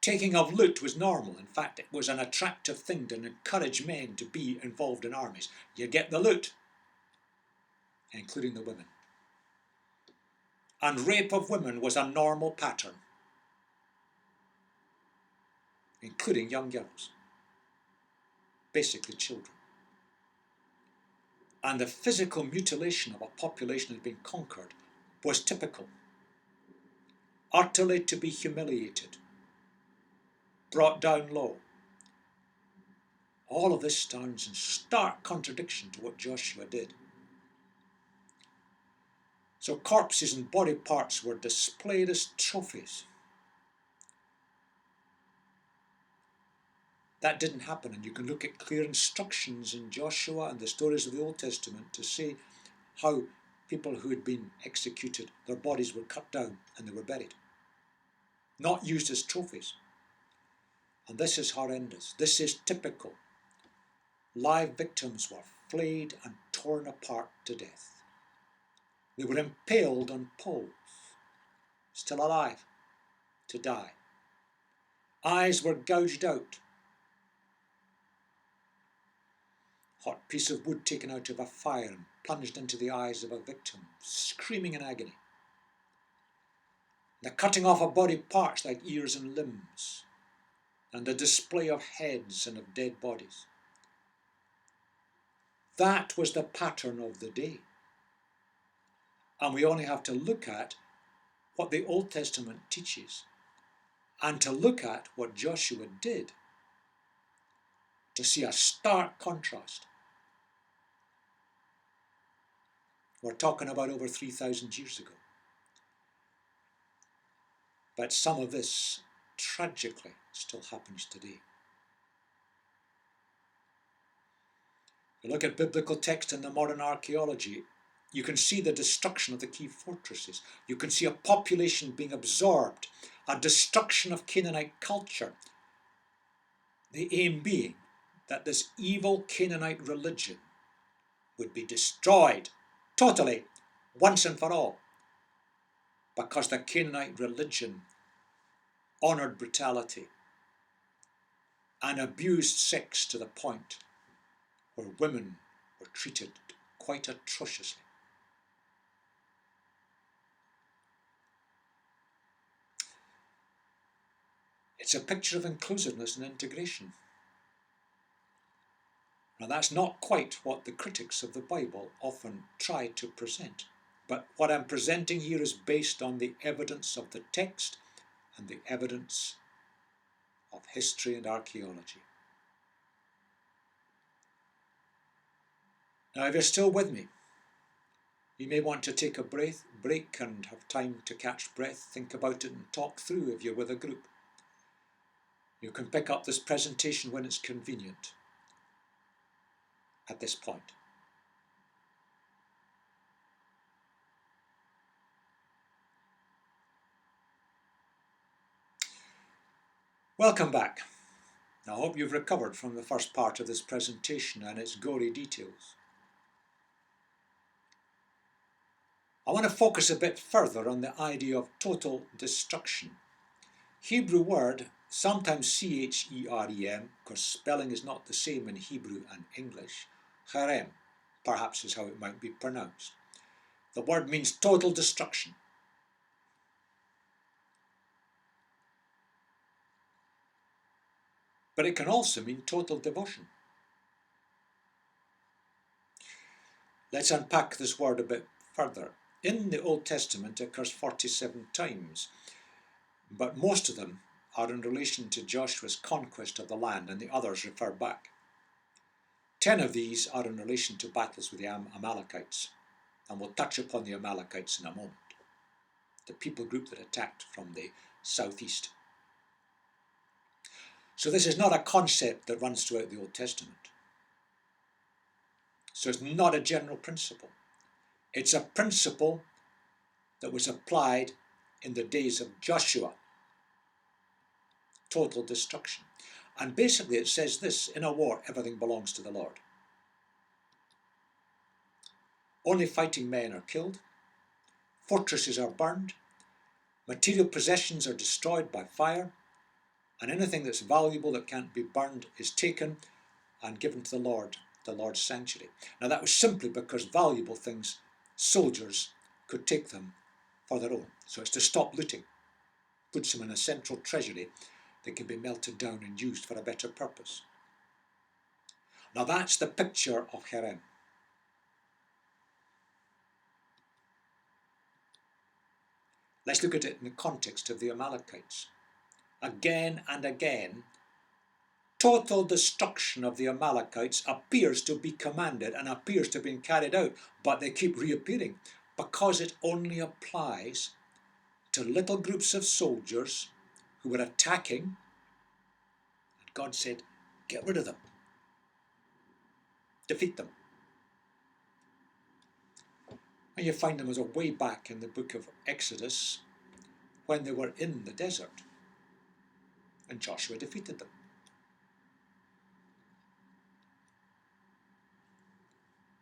Taking of loot was normal. In fact, it was an attractive thing to encourage men to be involved in armies. You get the loot, including the women. And rape of women was a normal pattern, including young girls, basically children. And the physical mutilation of a population that had been conquered was typical. Utterly to be humiliated, brought down low. All of this stands in stark contradiction to what Joshua did. So corpses and body parts were displayed as trophies. That didn't happen, and you can look at clear instructions in Joshua and the stories of the Old Testament to see how people who had been executed, their bodies were cut down and they were buried. Not used as trophies. And this is horrendous. This is typical. Live victims were flayed and torn apart to death. They were impaled on poles, still alive, to die. Eyes were gouged out. Hot piece of wood taken out of a fire and plunged into the eyes of a victim, screaming in agony. The cutting off of body parts like ears and limbs, and the display of heads and of dead bodies. That was the pattern of the day. And we only have to look at what the Old Testament teaches and to look at what Joshua did to see a stark contrast. We're talking about over 3,000 years ago. But some of this, tragically, still happens today. You look at biblical text and the modern archaeology, you can see the destruction of the key fortresses. You can see a population being absorbed, a destruction of Canaanite culture. The aim being that this evil Canaanite religion would be destroyed totally, once and for all, because the Canaanite religion honoured brutality and abused sex to the point where women were treated quite atrociously. It's a picture of inclusiveness and integration. Now, that's not quite what the critics of the Bible often try to present. But what I'm presenting here is based on the evidence of the text and the evidence of history and archaeology. Now, if you're still with me, you may want to take a break and have time to catch breath, think about it and talk through if you're with a group. You can pick up this presentation when it's convenient at this point. Welcome back. I hope you've recovered from the first part of this presentation and its gory details. I want to focus a bit further on the idea of total destruction. Hebrew word, sometimes C-H-E-R-E-M, because spelling is not the same in Hebrew and English. Cherem, perhaps is how it might be pronounced. The word means total destruction. But it can also mean total devotion. Let's unpack this word a bit further. In the Old Testament, it occurs 47 times, but most of them are in relation to Joshua's conquest of the land, and the others refer back. 10 of these are in relation to battles with the Amalekites, and we'll touch upon the Amalekites in a moment. the people group that attacked from the southeast. So this is not a concept that runs throughout the Old Testament. So it's not a general principle. It's a principle that was applied in the days of Joshua. Total destruction. And basically it says this: in a war, everything belongs to the Lord. Only fighting men are killed. Fortresses are burned. Material possessions are destroyed by fire. And anything that's valuable that can't be burned is taken and given to the Lord's sanctuary. Now that was simply because valuable things, soldiers could take them for their own. So it's to stop looting. Puts them in a central treasury that can be melted down and used for a better purpose. Now that's the picture of Herem. Let's look at it in the context of the Amalekites. Again and again, total destruction of the Amalekites appears to be commanded and appears to have been carried out, but they keep reappearing because it only applies to little groups of soldiers who were attacking, and God said, get rid of them, defeat them. And you find them as a way back in the book of Exodus when they were in the desert and Joshua defeated them.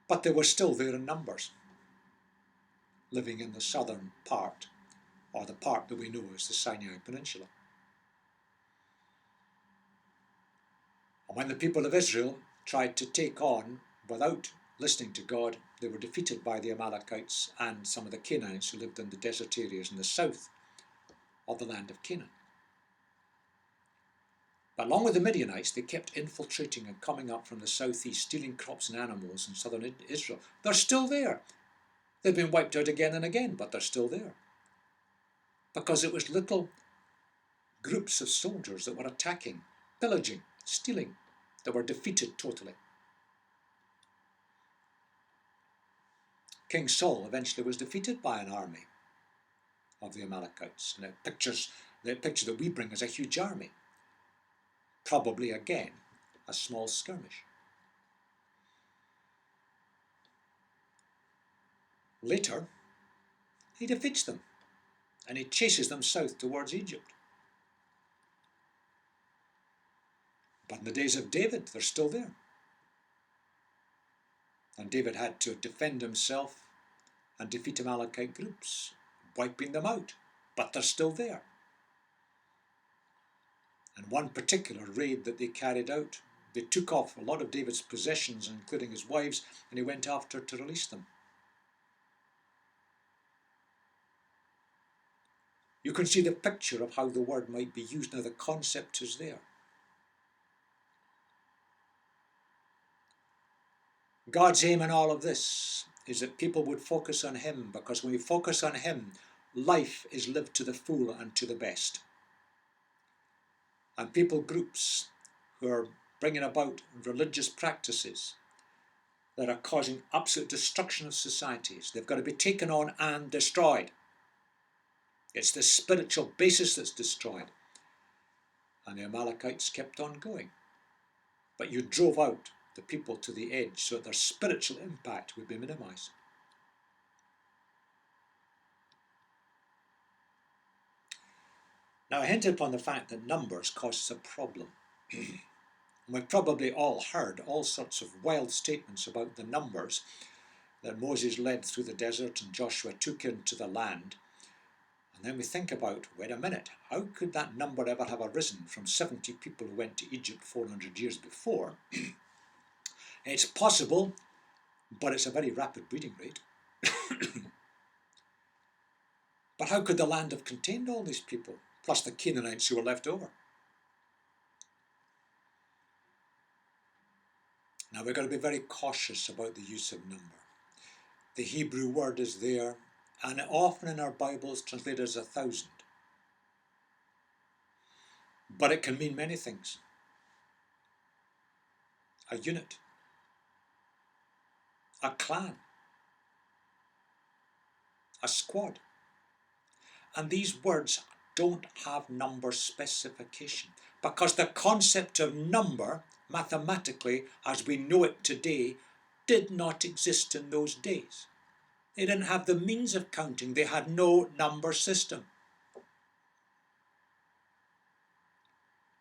But they were still there in numbers, living in the southern part, or the part that we know as the Sinai Peninsula. And when the people of Israel tried to take on, without listening to God, they were defeated by the Amalekites and some of the Canaanites who lived in the desert areas in the south of the land of Canaan. But along with the Midianites, they kept infiltrating and coming up from the southeast, stealing crops and animals in southern Israel. They're still there. They've been wiped out again and again, but they're still there. Because it was little groups of soldiers that were attacking, pillaging, stealing, that were defeated totally. King Saul eventually was defeated by an army of the Amalekites. And the picture that we bring is a huge army. Probably again a small skirmish. Later, he defeats them and he chases them south towards Egypt. But in the days of David, they're still there. And David had to defend himself and defeat Amalekite groups, wiping them out. But they're still there. And one particular raid that they carried out, they took off a lot of David's possessions, including his wives, and he went after to release them. You can see the picture of how the word might be used. Now the concept is there. God's aim in all of this is that people would focus on him, because when we focus on him, life is lived to the full and to the best. And people groups who are bringing about religious practices that are causing absolute destruction of societies, they've got to be taken on and destroyed. It's the spiritual basis that's destroyed. And the Amalekites kept on going. But you drove out the people to the edge so that their spiritual impact would be minimized. Now I hinted upon the fact that numbers causes a problem. We've probably all heard all sorts of wild statements about the numbers that Moses led through the desert and Joshua took into the land. And then we think about, wait a minute, how could that number ever have arisen from 70 people who went to Egypt 400 years before? It's possible, but it's a very rapid breeding rate. But how could the land have contained all these people, plus the Canaanites who were left over? Now we've got to be very cautious about the use of number. The Hebrew word is there, and often in our Bibles translated as 1,000. But it can mean many things. A unit, a clan, a squad. And these words don't have number specification, because the concept of number, mathematically, as we know it today, did not exist in those days. They didn't have the means of counting. They had no number system.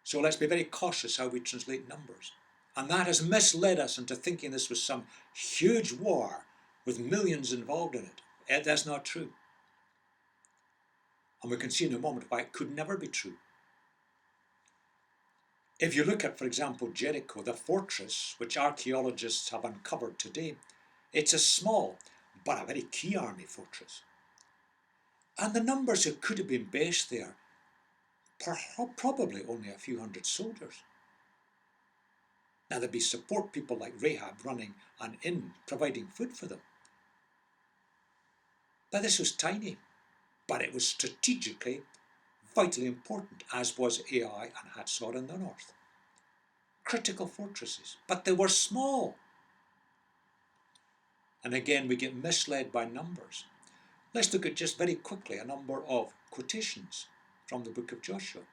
So let's be very cautious how we translate numbers. And that has misled us into thinking this was some huge war with millions involved in it. That's not true. And we can see in a moment why it could never be true. If you look at, for example, Jericho, the fortress, which archaeologists have uncovered today, it's a small but a very key army fortress. And the numbers who could have been based there, probably only a few hundred soldiers. Now there'd be support people like Rahab running an inn, providing food for them. Now this was tiny, but it was strategically vitally important, as was Ai and Hatzor in the north. Critical fortresses, but they were small. And again, we get misled by numbers. Let's look at just very quickly a number of quotations from the book of Joshua.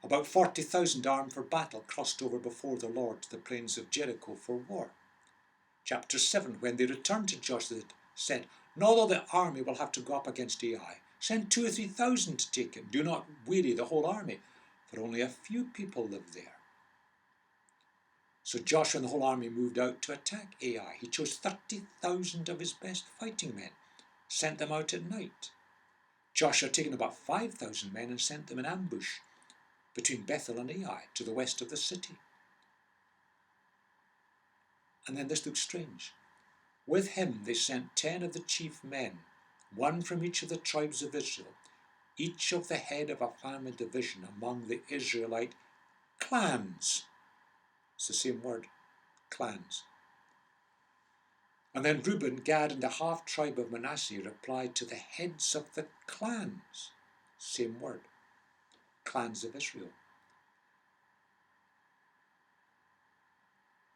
About 40,000 armed for battle crossed over before the Lord to the plains of Jericho for war. Chapter 7, when they returned to Joshua, said, "Not all the army will have to go up against Ai. Send 2,000 or 3,000 to take it. Do not weary the whole army, for only a few people live there." So Joshua and the whole army moved out to attack Ai. He chose 30,000 of his best fighting men, sent them out at night. Joshua had taken about 5,000 men and sent them in ambush between Bethel and Ai to the west of the city. And then this looks strange. With him they sent 10 of the chief men, one from each of the tribes of Israel, each of the head of a family division among the Israelite clans. It's the same word, clans. And then Reuben, Gad, and the half-tribe of Manasseh replied to the heads of the clans. Same word, clans of Israel.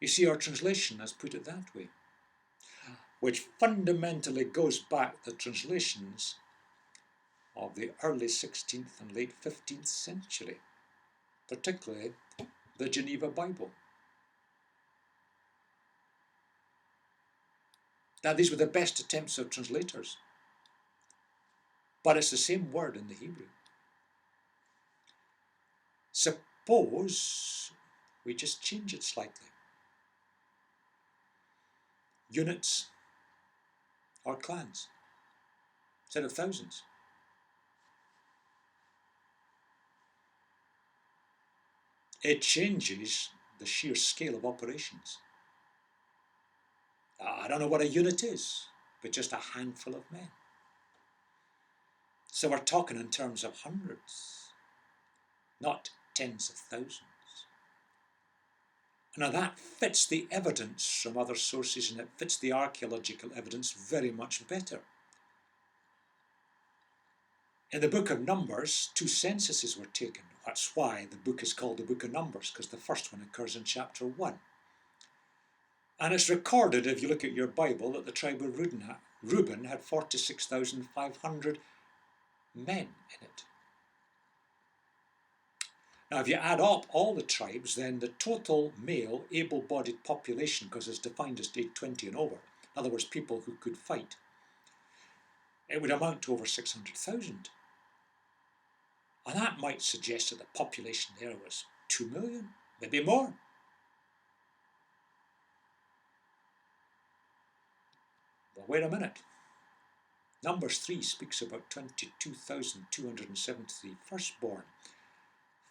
You see, our translation has put it that way, which fundamentally goes back to the translations of the early 16th and late 15th century, particularly the Geneva Bible. Now, these were the best attempts of translators, but it's the same word in the Hebrew. Suppose we just change it slightly. Units or clans instead of thousands. It changes the sheer scale of operations. I don't know what a unit is, but just a handful of men. So we're talking in terms of hundreds, not tens of thousands. Now that fits the evidence from other sources, and it fits the archaeological evidence very much better. In the book of Numbers, 2 censuses were taken. That's why the book is called the book of Numbers, because the first one occurs in chapter 1. And it's recorded, if you look at your Bible, that the tribe of Reuben had 46,500 men in it. Now, if you add up all the tribes, then the total male able-bodied population, because it's defined as age 20 and over, in other words, people who could fight, it would amount to over 600,000. And that might suggest that the population there was 2 million, maybe more. Well, wait a minute. Numbers 3 speaks about 22,273 firstborn.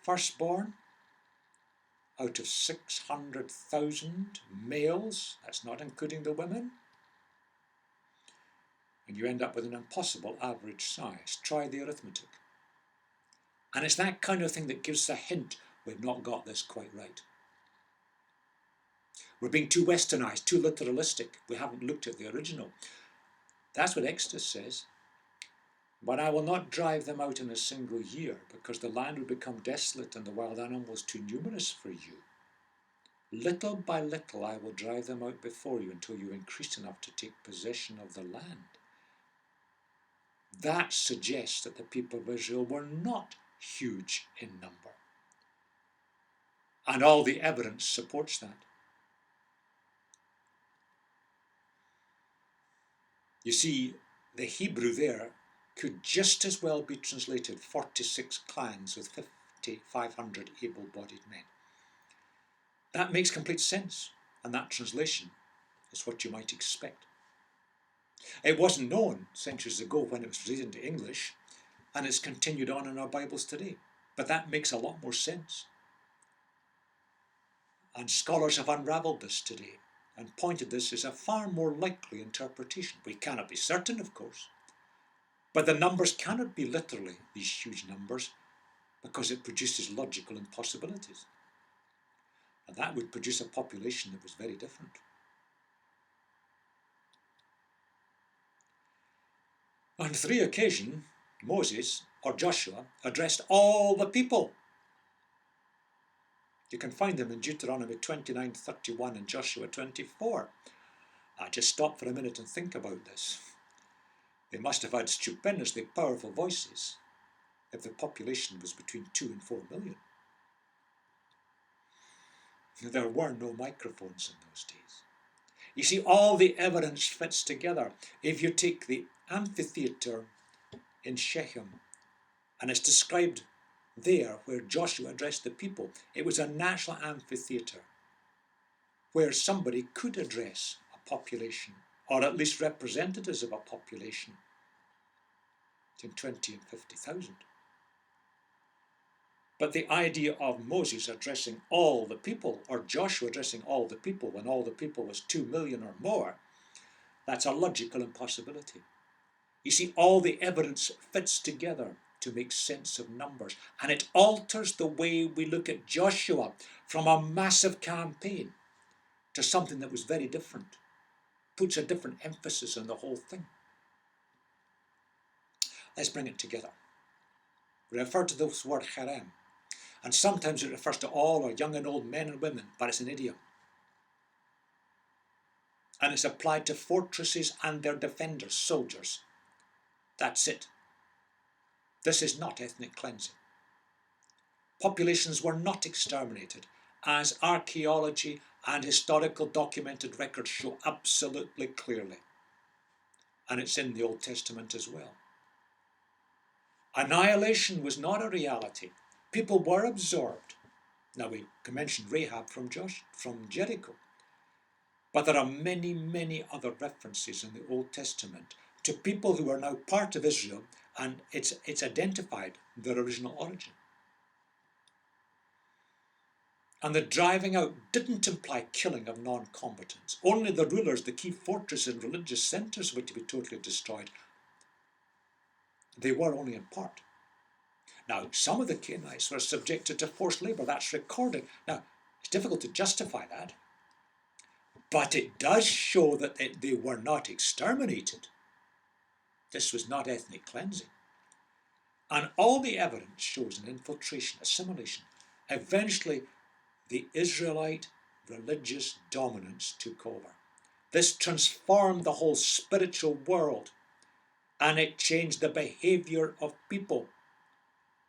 Firstborn out of 600,000 males, that's not including the women, and you end up with an impossible average size. Try the arithmetic. And it's that kind of thing that gives a hint we've not got this quite right. We're being too westernized, too literalistic. We haven't looked at the original. That's what Exodus says. But I will not drive them out in a single year, because the land will become desolate and the wild animals too numerous for you. Little by little I will drive them out before you until you increase enough to take possession of the land. that suggests that the people of Israel were not huge in number. And all the evidence supports that. You see, the Hebrew there could just as well be translated 46 clans with 500 able-bodied men. That makes complete sense, and that translation is what you might expect. It wasn't known centuries ago when it was translated into English, and it's continued on in our Bibles today. But that makes a lot more sense. And scholars have unravelled this today and pointed this as a far more likely interpretation. We cannot be certain, of course, but the numbers cannot be literally these huge numbers because it produces logical impossibilities. And that would produce a population that was very different. On 3 occasions, Moses or Joshua addressed all the people. You can find them in Deuteronomy 29:31 and Joshua 24. I just stop for a minute and think about this. They must have had stupendously powerful voices if the population was between 2 and 4 million. There were no microphones in those days. You see, all the evidence fits together. If you take the amphitheatre in Shechem, and it's described there where Joshua addressed the people, it was a national amphitheatre where somebody could address a population, or at least representatives of a population, between 20 and 50,000. But the idea of Moses addressing all the people, or Joshua addressing all the people when all the people was 2 million or more, that's a logical impossibility. You see, all the evidence fits together to make sense of numbers, and it alters the way we look at Joshua from a massive campaign to something that was very different, puts a different emphasis on the whole thing. Let's bring it together. We refer to this word cherem, and sometimes it refers to all or young and old men and women, but it's an idiom. And it's applied to fortresses and their defenders, soldiers. That's it. This is not ethnic cleansing. Populations were not exterminated, as archaeology and historical documented records show absolutely clearly. And it's in the Old Testament as well. Annihilation was not a reality. People were absorbed. Now we can mention Rahab from Jericho. But there are many, many other references in the Old Testament to people who are now part of Israel, and it's identified their original origin. And the driving out didn't imply killing of non-combatants. Only the rulers, the key fortresses and religious centres were to be totally destroyed. They were only in part. Now, some of the Canaanites were subjected to forced labour. That's recorded. Now, it's difficult to justify that. But it does show that they were not exterminated. This was not ethnic cleansing. And all the evidence shows an infiltration, assimilation. Eventually, the Israelite religious dominance took over. This transformed the whole spiritual world, and it changed the behaviour of people.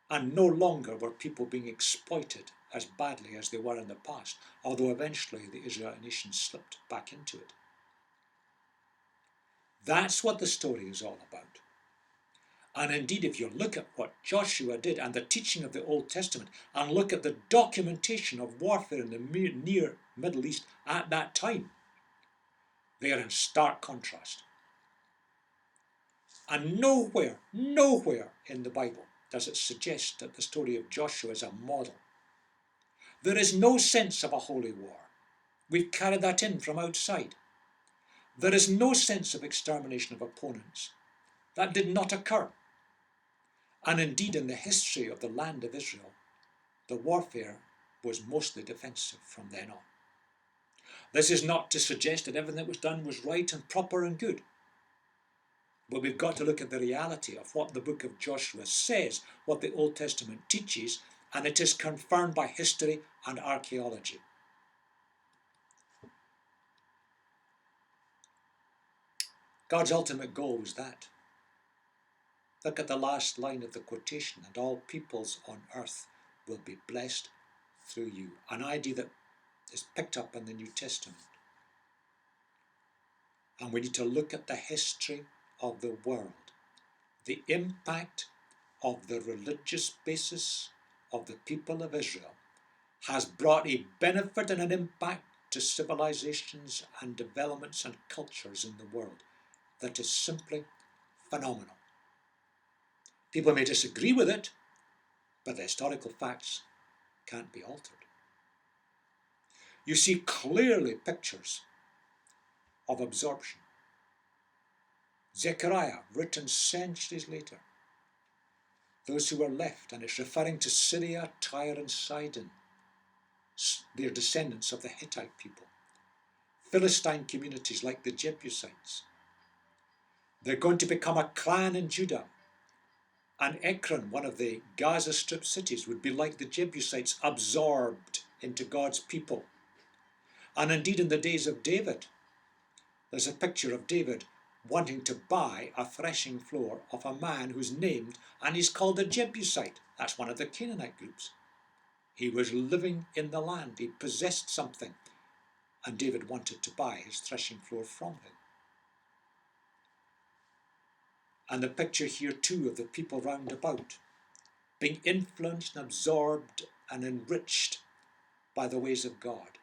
And no longer were people being exploited as badly as they were in the past, although eventually the Israelite nation slipped back into it. That's what the story is all about. And indeed, if you look at what Joshua did and the teaching of the Old Testament, and look at the documentation of warfare in the near Middle East at that time, they are in stark contrast. And nowhere in the Bible does it suggest that the story of Joshua is a model. There is no sense of a holy war. We've carried that in from outside. There is no sense of extermination of opponents. That did not occur. And indeed, in the history of the land of Israel, the warfare was mostly defensive from then on. This is not to suggest that everything that was done was right and proper and good. But we've got to look at the reality of what the book of Joshua says, what the Old Testament teaches, and it is confirmed by history and archaeology. God's ultimate goal was that. Look at the last line of the quotation, and all peoples on earth will be blessed through you. An idea that is picked up in the New Testament. And we need to look at the history of the world. The impact of the religious basis of the people of Israel has brought a benefit and an impact to civilizations and developments and cultures in the world that is simply phenomenal. People may disagree with it, but the historical facts can't be altered. You see clearly pictures of absorption. Zechariah, written centuries later, those who were left, and it's referring to Syria, Tyre and Sidon, they're descendants of the Hittite people. Philistine communities like the Jebusites. They're going to become a clan in Judah. And Ekron, one of the Gaza Strip cities, would be like the Jebusites, absorbed into God's people. And indeed, in the days of David, there's a picture of David wanting to buy a threshing floor of a man who's named, and he's called a Jebusite. That's one of the Canaanite groups. He was living in the land. He possessed something. And David wanted to buy his threshing floor from him. And the picture here too of the people round about, being influenced and absorbed and enriched by the ways of God.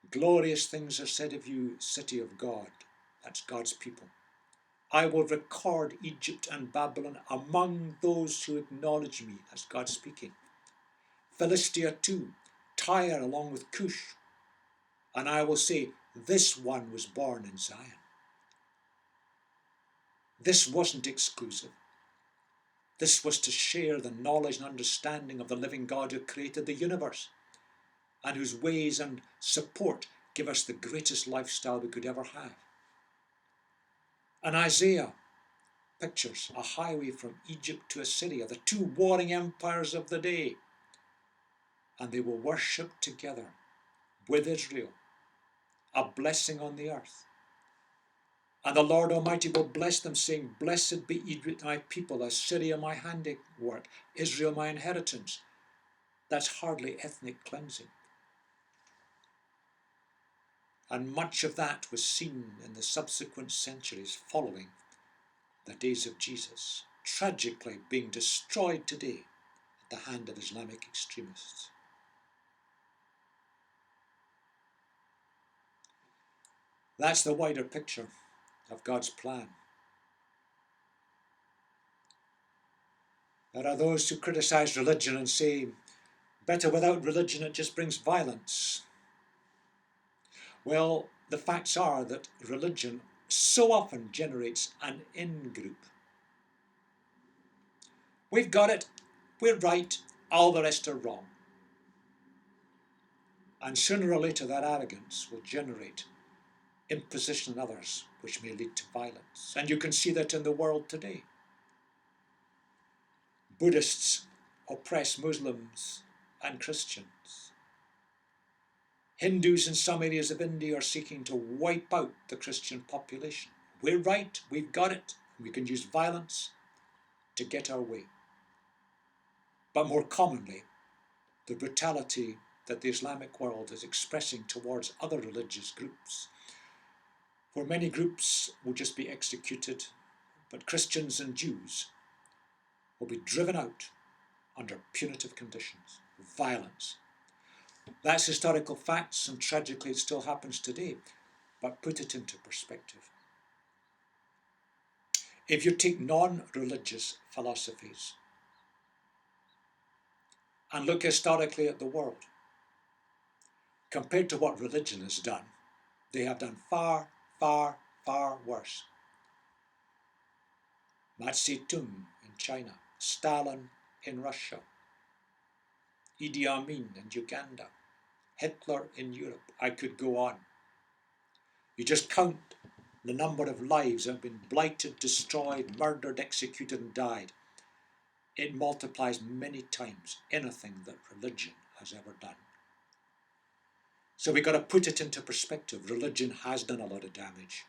Glorious things are said of you, city of God. That's God's people. I will record Egypt and Babylon among those who acknowledge me. That's God speaking. Philistia too, Tyre along with Cush. And I will say, this one was born in Zion. This wasn't exclusive. This was to share the knowledge and understanding of the living God who created the universe and whose ways and support give us the greatest lifestyle we could ever have. And Isaiah pictures a highway from Egypt to Assyria, the two warring empires of the day. And they will worship together with Israel, a blessing on the earth. And the Lord Almighty will bless them, saying, Blessed be Egypt, my people, Assyria, my handiwork, Israel, my inheritance. That's hardly ethnic cleansing. And much of that was seen in the subsequent centuries following the days of Jesus, tragically being destroyed today at the hand of Islamic extremists. That's the wider picture of God's plan. There are those who criticize religion and say, better without religion, it just brings violence. Well, the facts are that religion so often generates an in-group. We've got it, we're right, all the rest are wrong. And sooner or later that arrogance will generate imposition on others, which may lead to violence. And you can see that in the world today. Buddhists oppress Muslims and Christians. Hindus in some areas of India are seeking to wipe out the Christian population. We're right, we've got it. We can use violence to get our way. But more commonly, the brutality that the Islamic world is expressing towards other religious groups, where many groups will just be executed, but Christians and Jews will be driven out under punitive conditions, violence. That's historical facts, and tragically it still happens today, but put it into perspective. If you take non-religious philosophies and look historically at the world, compared to what religion has done, they have done far, far, far worse. Mao Zedong in China, Stalin in Russia, Idi Amin in Uganda, Hitler in Europe. I could go on. You just count the number of lives that have been blighted, destroyed, murdered, executed and died. It multiplies many times anything that religion has ever done. So we've got to put it into perspective. Religion has done a lot of damage.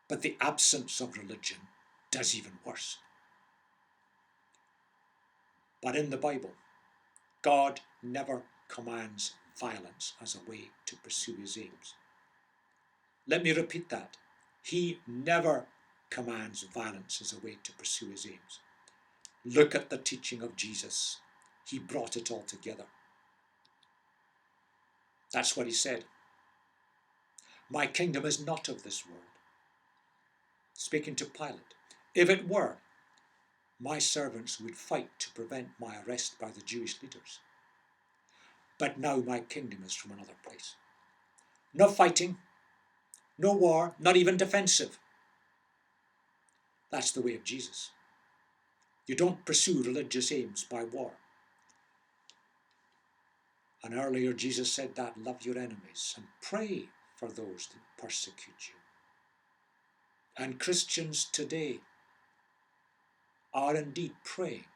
But the absence of religion does even worse. But in the Bible, God never commands violence as a way to pursue his aims. Let me repeat that. He never commands violence as a way to pursue his aims. Look at the teaching of Jesus. He brought it all together. That's what he said. My kingdom is not of this world. Speaking to Pilate, if it were, my servants would fight to prevent my arrest by the Jewish leaders. But now my kingdom is from another place. No fighting, no war, not even defensive. That's the way of Jesus. You don't pursue religious aims by war. And earlier Jesus said that, love your enemies and pray for those that persecute you. And Christians today are indeed praying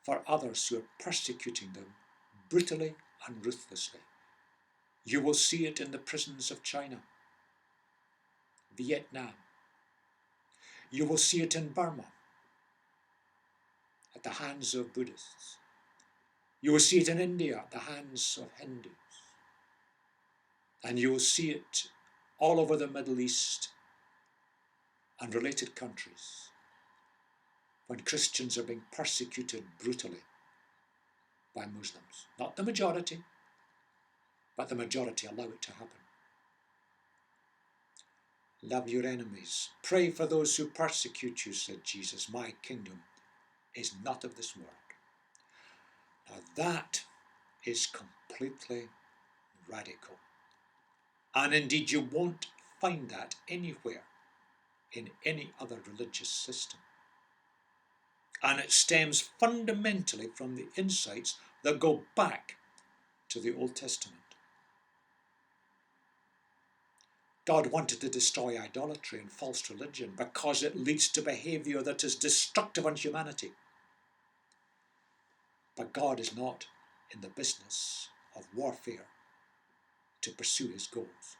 for others who are persecuting them brutally and ruthlessly. You will see it in the prisons of China, Vietnam. You will see it in Burma at the hands of Buddhists. You will see it in India at the hands of Hindus. And you will see it all over the Middle East and related countries when Christians are being persecuted brutally by Muslims. Not the majority, but the majority allow it to happen. Love your enemies. Pray for those who persecute you, said Jesus. My kingdom is not of this world. Now that is completely radical. And indeed you won't find that anywhere in any other religious system. And it stems fundamentally from the insights that go back to the Old Testament. God wanted to destroy idolatry and false religion because it leads to behaviour that is destructive on humanity. But God is not in the business of warfare to pursue his goals.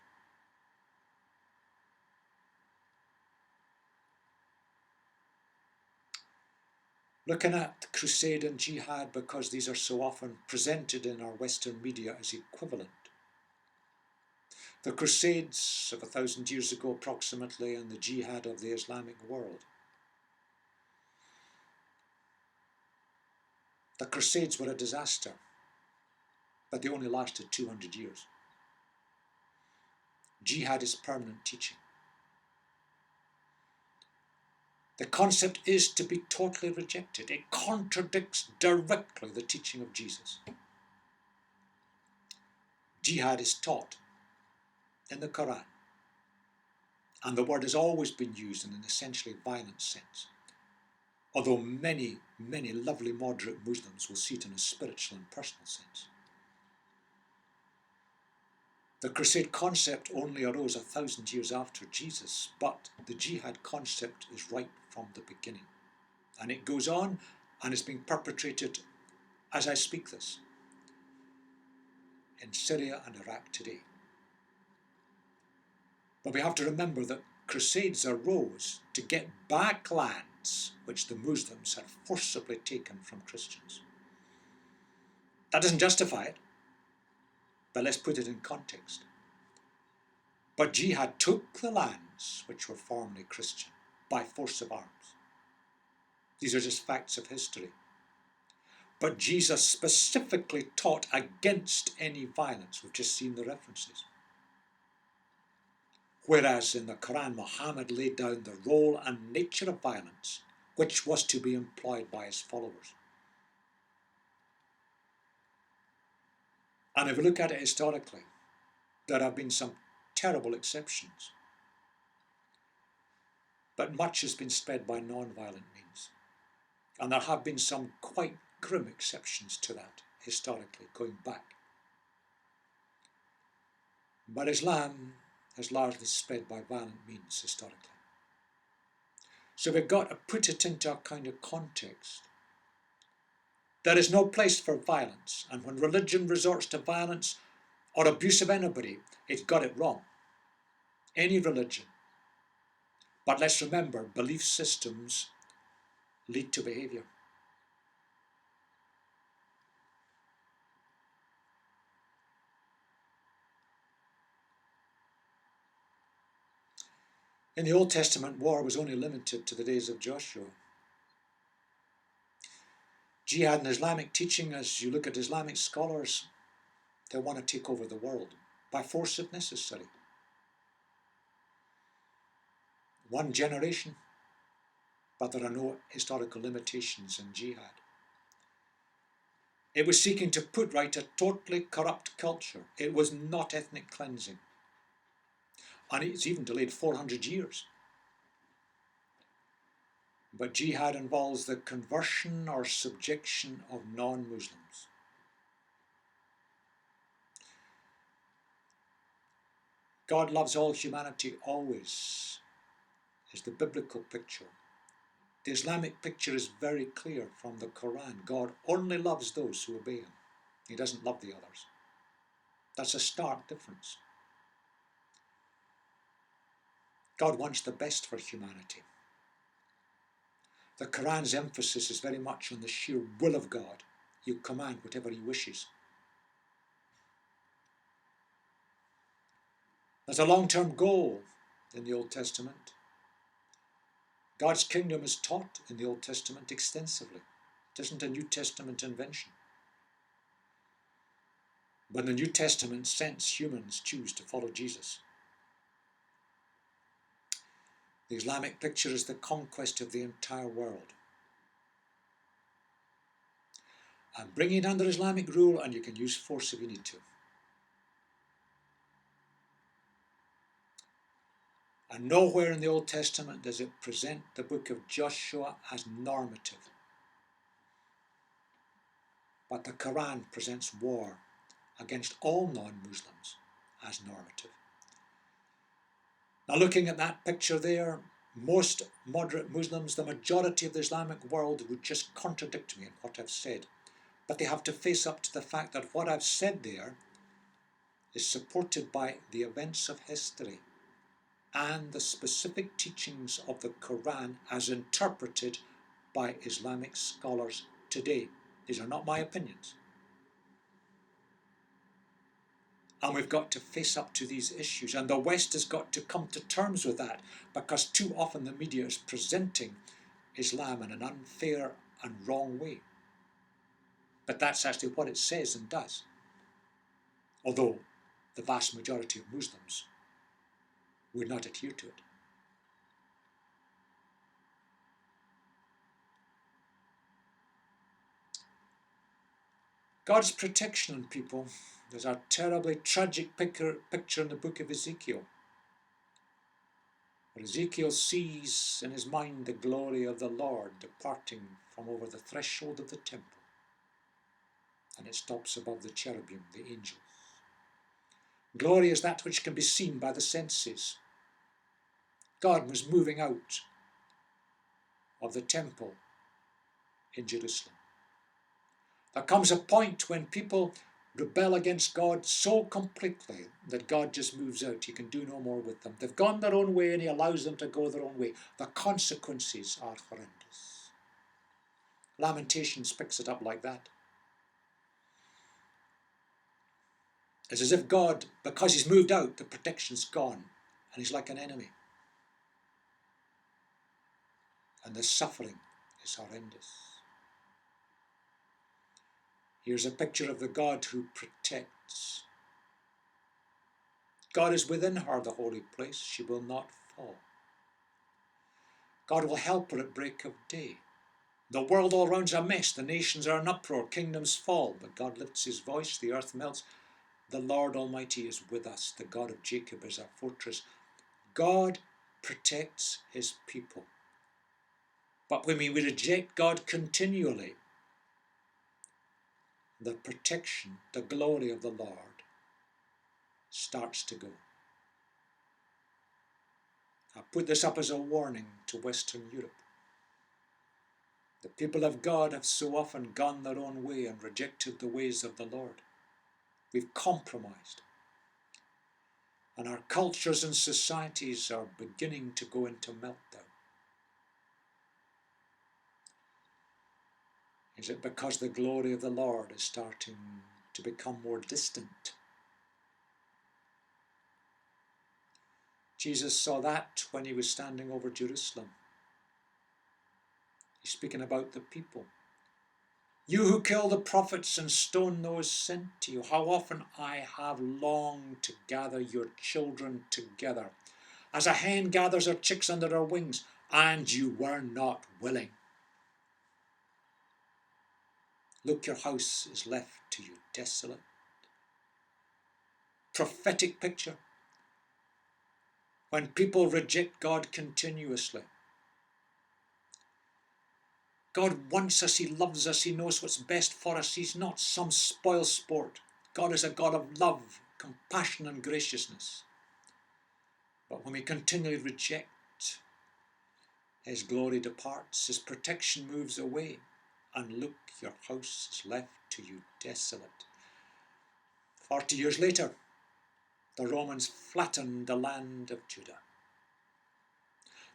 Looking at crusade and jihad, because these are so often presented in our Western media as equivalent. The crusades of 1,000 years ago approximately, and the jihad of the Islamic world. The crusades were a disaster, but they only lasted 200 years. Jihad is permanent teaching. The concept is to be totally rejected. It contradicts directly the teaching of Jesus. Jihad is taught in the Quran, and the word has always been used in an essentially violent sense, although many, many lovely moderate Muslims will see it in a spiritual and personal sense. The crusade concept only arose 1,000 years after Jesus, but the jihad concept is right from the beginning. And it goes on, and it's being perpetrated as I speak this in Syria and Iraq today. But we have to remember that crusades arose to get back lands which the Muslims had forcibly taken from Christians. That doesn't justify it, but let's put it in context. But jihad took the lands which were formerly Christian by force of arms. These are just facts of history. But Jesus specifically taught against any violence. We've just seen the references. Whereas in the Quran, Muhammad laid down the role and nature of violence, which was to be employed by his followers. And if we look at it historically, there have been some terrible exceptions. But much has been spread by non-violent means. And there have been some quite grim exceptions to that, historically, going back. But Islam has largely spread by violent means, historically. So we've got to put it into a kind of context. There is no place for violence, and when religion resorts to violence or abuse of anybody, it's got it wrong. Any religion. But let's remember, belief systems lead to behaviour. In the Old Testament, war was only limited to the days of Joshua. Jihad and Islamic teaching, as you look at Islamic scholars, they want to take over the world by force if necessary. One generation, but there are no historical limitations in jihad. It was seeking to put right a totally corrupt culture. It was not ethnic cleansing. And it's even delayed 400 years. But jihad involves the conversion or subjection of non-Muslims. God loves all humanity always, is the biblical picture. The Islamic picture is very clear from the Quran. God only loves those who obey him. He doesn't love the others. That's a stark difference. God wants the best for humanity. The Quran's emphasis is very much on the sheer will of God. He'll command whatever he wishes. There's a long-term goal in the Old Testament. God's kingdom is taught in the Old Testament extensively. It isn't a New Testament invention. But in the New Testament sense, humans choose to follow Jesus. The Islamic picture is the conquest of the entire world. And bring it under Islamic rule, and you can use force if you need to. And nowhere in the Old Testament does it present the book of Joshua as normative. But the Quran presents war against all non-Muslims as normative. Now, looking at that picture there, most moderate Muslims, the majority of the Islamic world, would just contradict me in what I've said. But they have to face up to the fact that what I've said there is supported by the events of history and the specific teachings of the Quran as interpreted by Islamic scholars today. These are not my opinions. And we've got to face up to these issues. And the West has got to come to terms with that, because too often the media is presenting Islam in an unfair and wrong way. But that's actually what it says and does. Although the vast majority of Muslims would not adhere to it. God's protection on people. There's a terribly tragic picture in the book of Ezekiel, where Ezekiel sees in his mind the glory of the Lord departing from over the threshold of the temple, and it stops above the cherubim, the angels. Glory is that which can be seen by the senses. God was moving out of the temple in Jerusalem. There comes a point when people rebel against God so completely that God just moves out. He can do no more with them. They've gone their own way and he allows them to go their own way. The consequences are horrendous. Lamentations picks it up like that. It's as if God, because he's moved out, the protection's gone and he's like an enemy. And the suffering is horrendous. Here's a picture of the God who protects. God is within her, the holy place. She will not fall. God will help her at break of day. The world all round's a mess. The nations are in uproar. Kingdoms fall. But God lifts his voice. The earth melts. The Lord Almighty is with us. The God of Jacob is our fortress. God protects his people. But when we reject God continually, the protection, the glory of the Lord starts to go. I put this up as a warning to Western Europe. The people of God have so often gone their own way and rejected the ways of the Lord. We've compromised. And our cultures and societies are beginning to go into meltdown. Is it because the glory of the Lord is starting to become more distant? Jesus saw that when he was standing over Jerusalem. He's speaking about the people. You who kill the prophets and stone those sent to you, how often I have longed to gather your children together, as a hen gathers her chicks under her wings, and you were not willing. Look, your house is left to you desolate. Prophetic picture. When people reject God continuously. God wants us, he loves us, he knows what's best for us. He's not some spoil sport. God is a God of love, compassion and graciousness. But when we continually reject, his glory departs, his protection moves away, and look, your house is left to you desolate. 40 years later, the Romans flattened the land of Judah.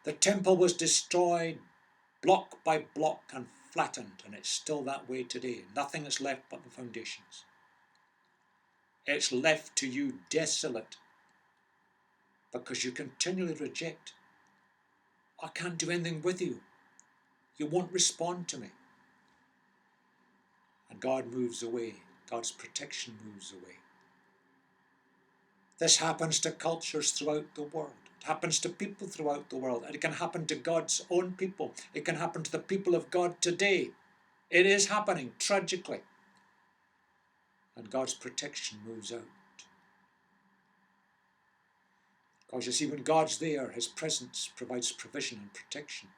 The temple was destroyed block by block and flattened, and it's still that way today. Nothing is left but the foundations. It's left to you desolate because you continually reject. I can't do anything with you. You won't respond to me. And God moves away. God's protection moves away. This happens to cultures throughout the world. It happens to people throughout the world. And it can happen to God's own people. It can happen to the people of God today. It is happening tragically. And God's protection moves out. Because you see, when God's there, his presence provides provision and protection.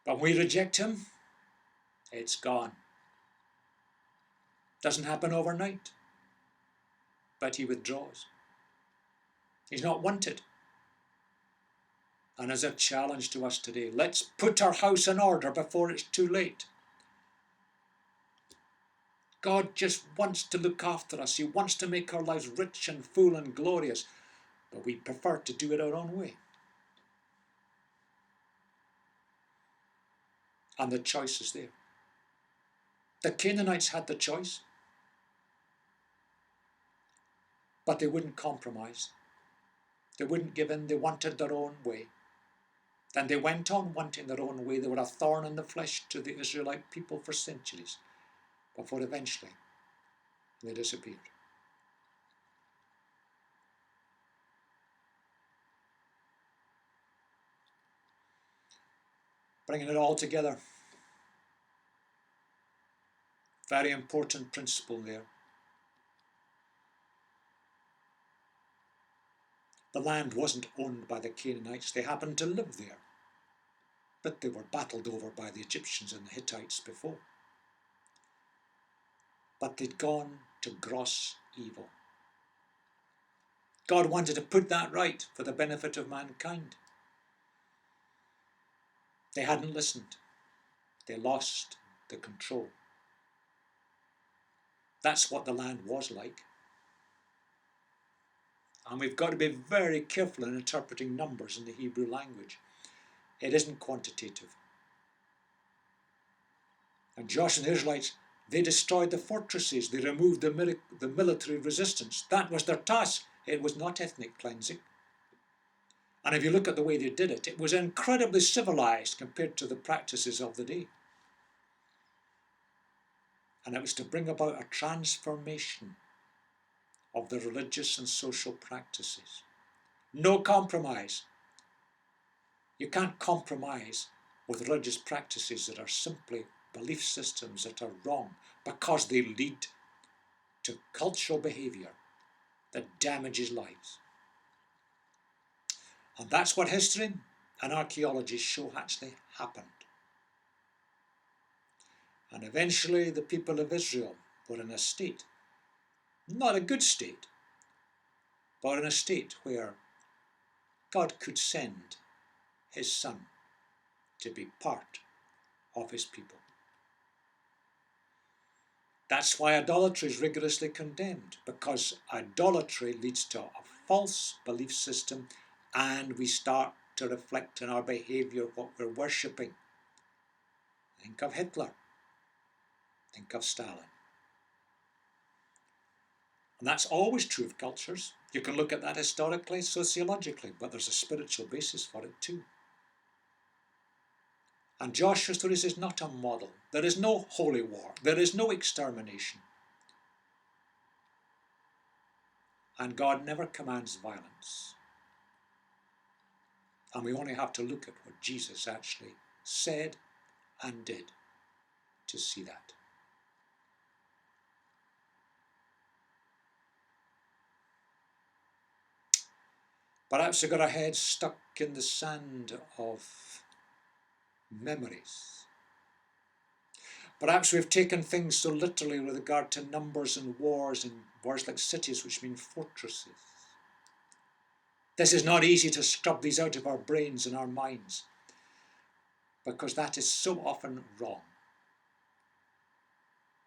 But when we reject him, it's gone. Doesn't happen overnight. But he withdraws. He's not wanted. And as a challenge to us today, let's put our house in order before it's too late. God just wants to look after us. He wants to make our lives rich and full and glorious. But we prefer to do it our own way. And the choice is there. The Canaanites had the choice. But they wouldn't compromise. They wouldn't give in. They wanted their own way. And they went on wanting their own way. They were a thorn in the flesh to the Israelite people for centuries, before eventually they disappeared. Bringing it all together. Very important principle there. The land wasn't owned by the Canaanites. They happened to live there. But they were battled over by the Egyptians and the Hittites before. But they'd gone to gross evil. God wanted to put that right for the benefit of mankind. They hadn't listened. They lost the control. That's what the land was like. And we've got to be very careful in interpreting numbers in the Hebrew language. It isn't quantitative. And Joshua and the Israelites, they destroyed the fortresses. They removed the military resistance. That was their task. It was not ethnic cleansing. And if you look at the way they did it, it was incredibly civilized compared to the practices of the day. And it was to bring about a transformation of the religious and social practices. No compromise. You can't compromise with religious practices that are simply belief systems that are wrong because they lead to cultural behaviour that damages lives. And that's what history and archaeology show actually happened. And eventually the people of Israel were in a state, not a good state, but in a state where God could send his son to be part of his people. That's why idolatry is rigorously condemned, because idolatry leads to a false belief system, and we start to reflect in our behaviour what we're worshipping. Think of Hitler. Think of Stalin. And that's always true of cultures. You can look at that historically, sociologically, but there's a spiritual basis for it too. And Joshua's stories is not a model. There is no holy war. There is no extermination. And God never commands violence. And we only have to look at what Jesus actually said and did to see that. Perhaps we got our heads stuck in the sand of memories. Perhaps we've taken things so literally with regard to numbers and wars and words like cities, which mean fortresses. This is not easy to scrub these out of our brains and our minds, because that is so often wrong.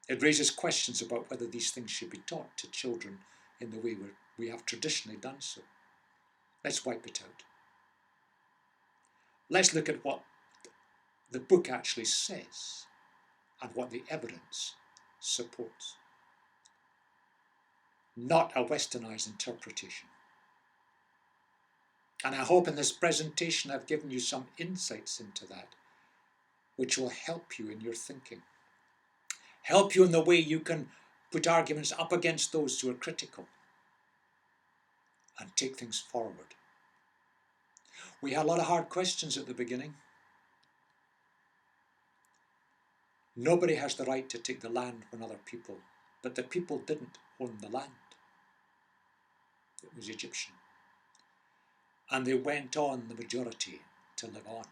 It raises questions about whether these things should be taught to children in the way we have traditionally done so. Let's wipe it out. Let's look at what the book actually says and what the evidence supports. Not a westernized interpretation. And I hope in this presentation I've given you some insights into that, which will help you in your thinking. Help you in the way you can put arguments up against those who are critical and take things forward. We had a lot of hard questions at the beginning. Nobody has the right to take the land from other people, but the people didn't own the land. It was Egyptian. And they went on, the majority, to live on.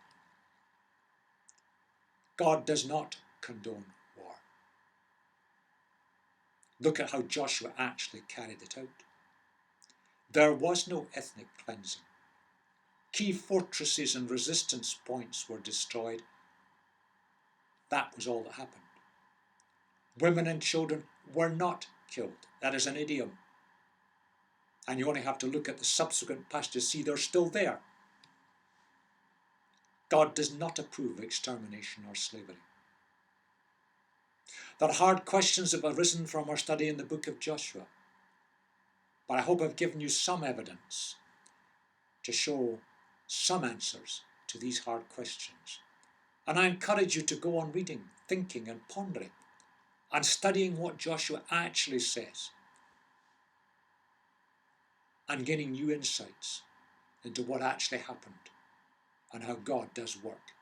God does not condone war. Look at how Joshua actually carried it out. There was no ethnic cleansing. Key fortresses and resistance points were destroyed. That was all that happened. Women and children were not killed. That is an idiom. And you only have to look at the subsequent passage to see they're still there. God does not approve of extermination or slavery. There are hard questions that have arisen from our study in the book of Joshua, but I hope I've given you some evidence to show some answers to these hard questions. And I encourage you to go on reading, thinking and pondering and studying what Joshua actually says and gaining new insights into what actually happened and how God does work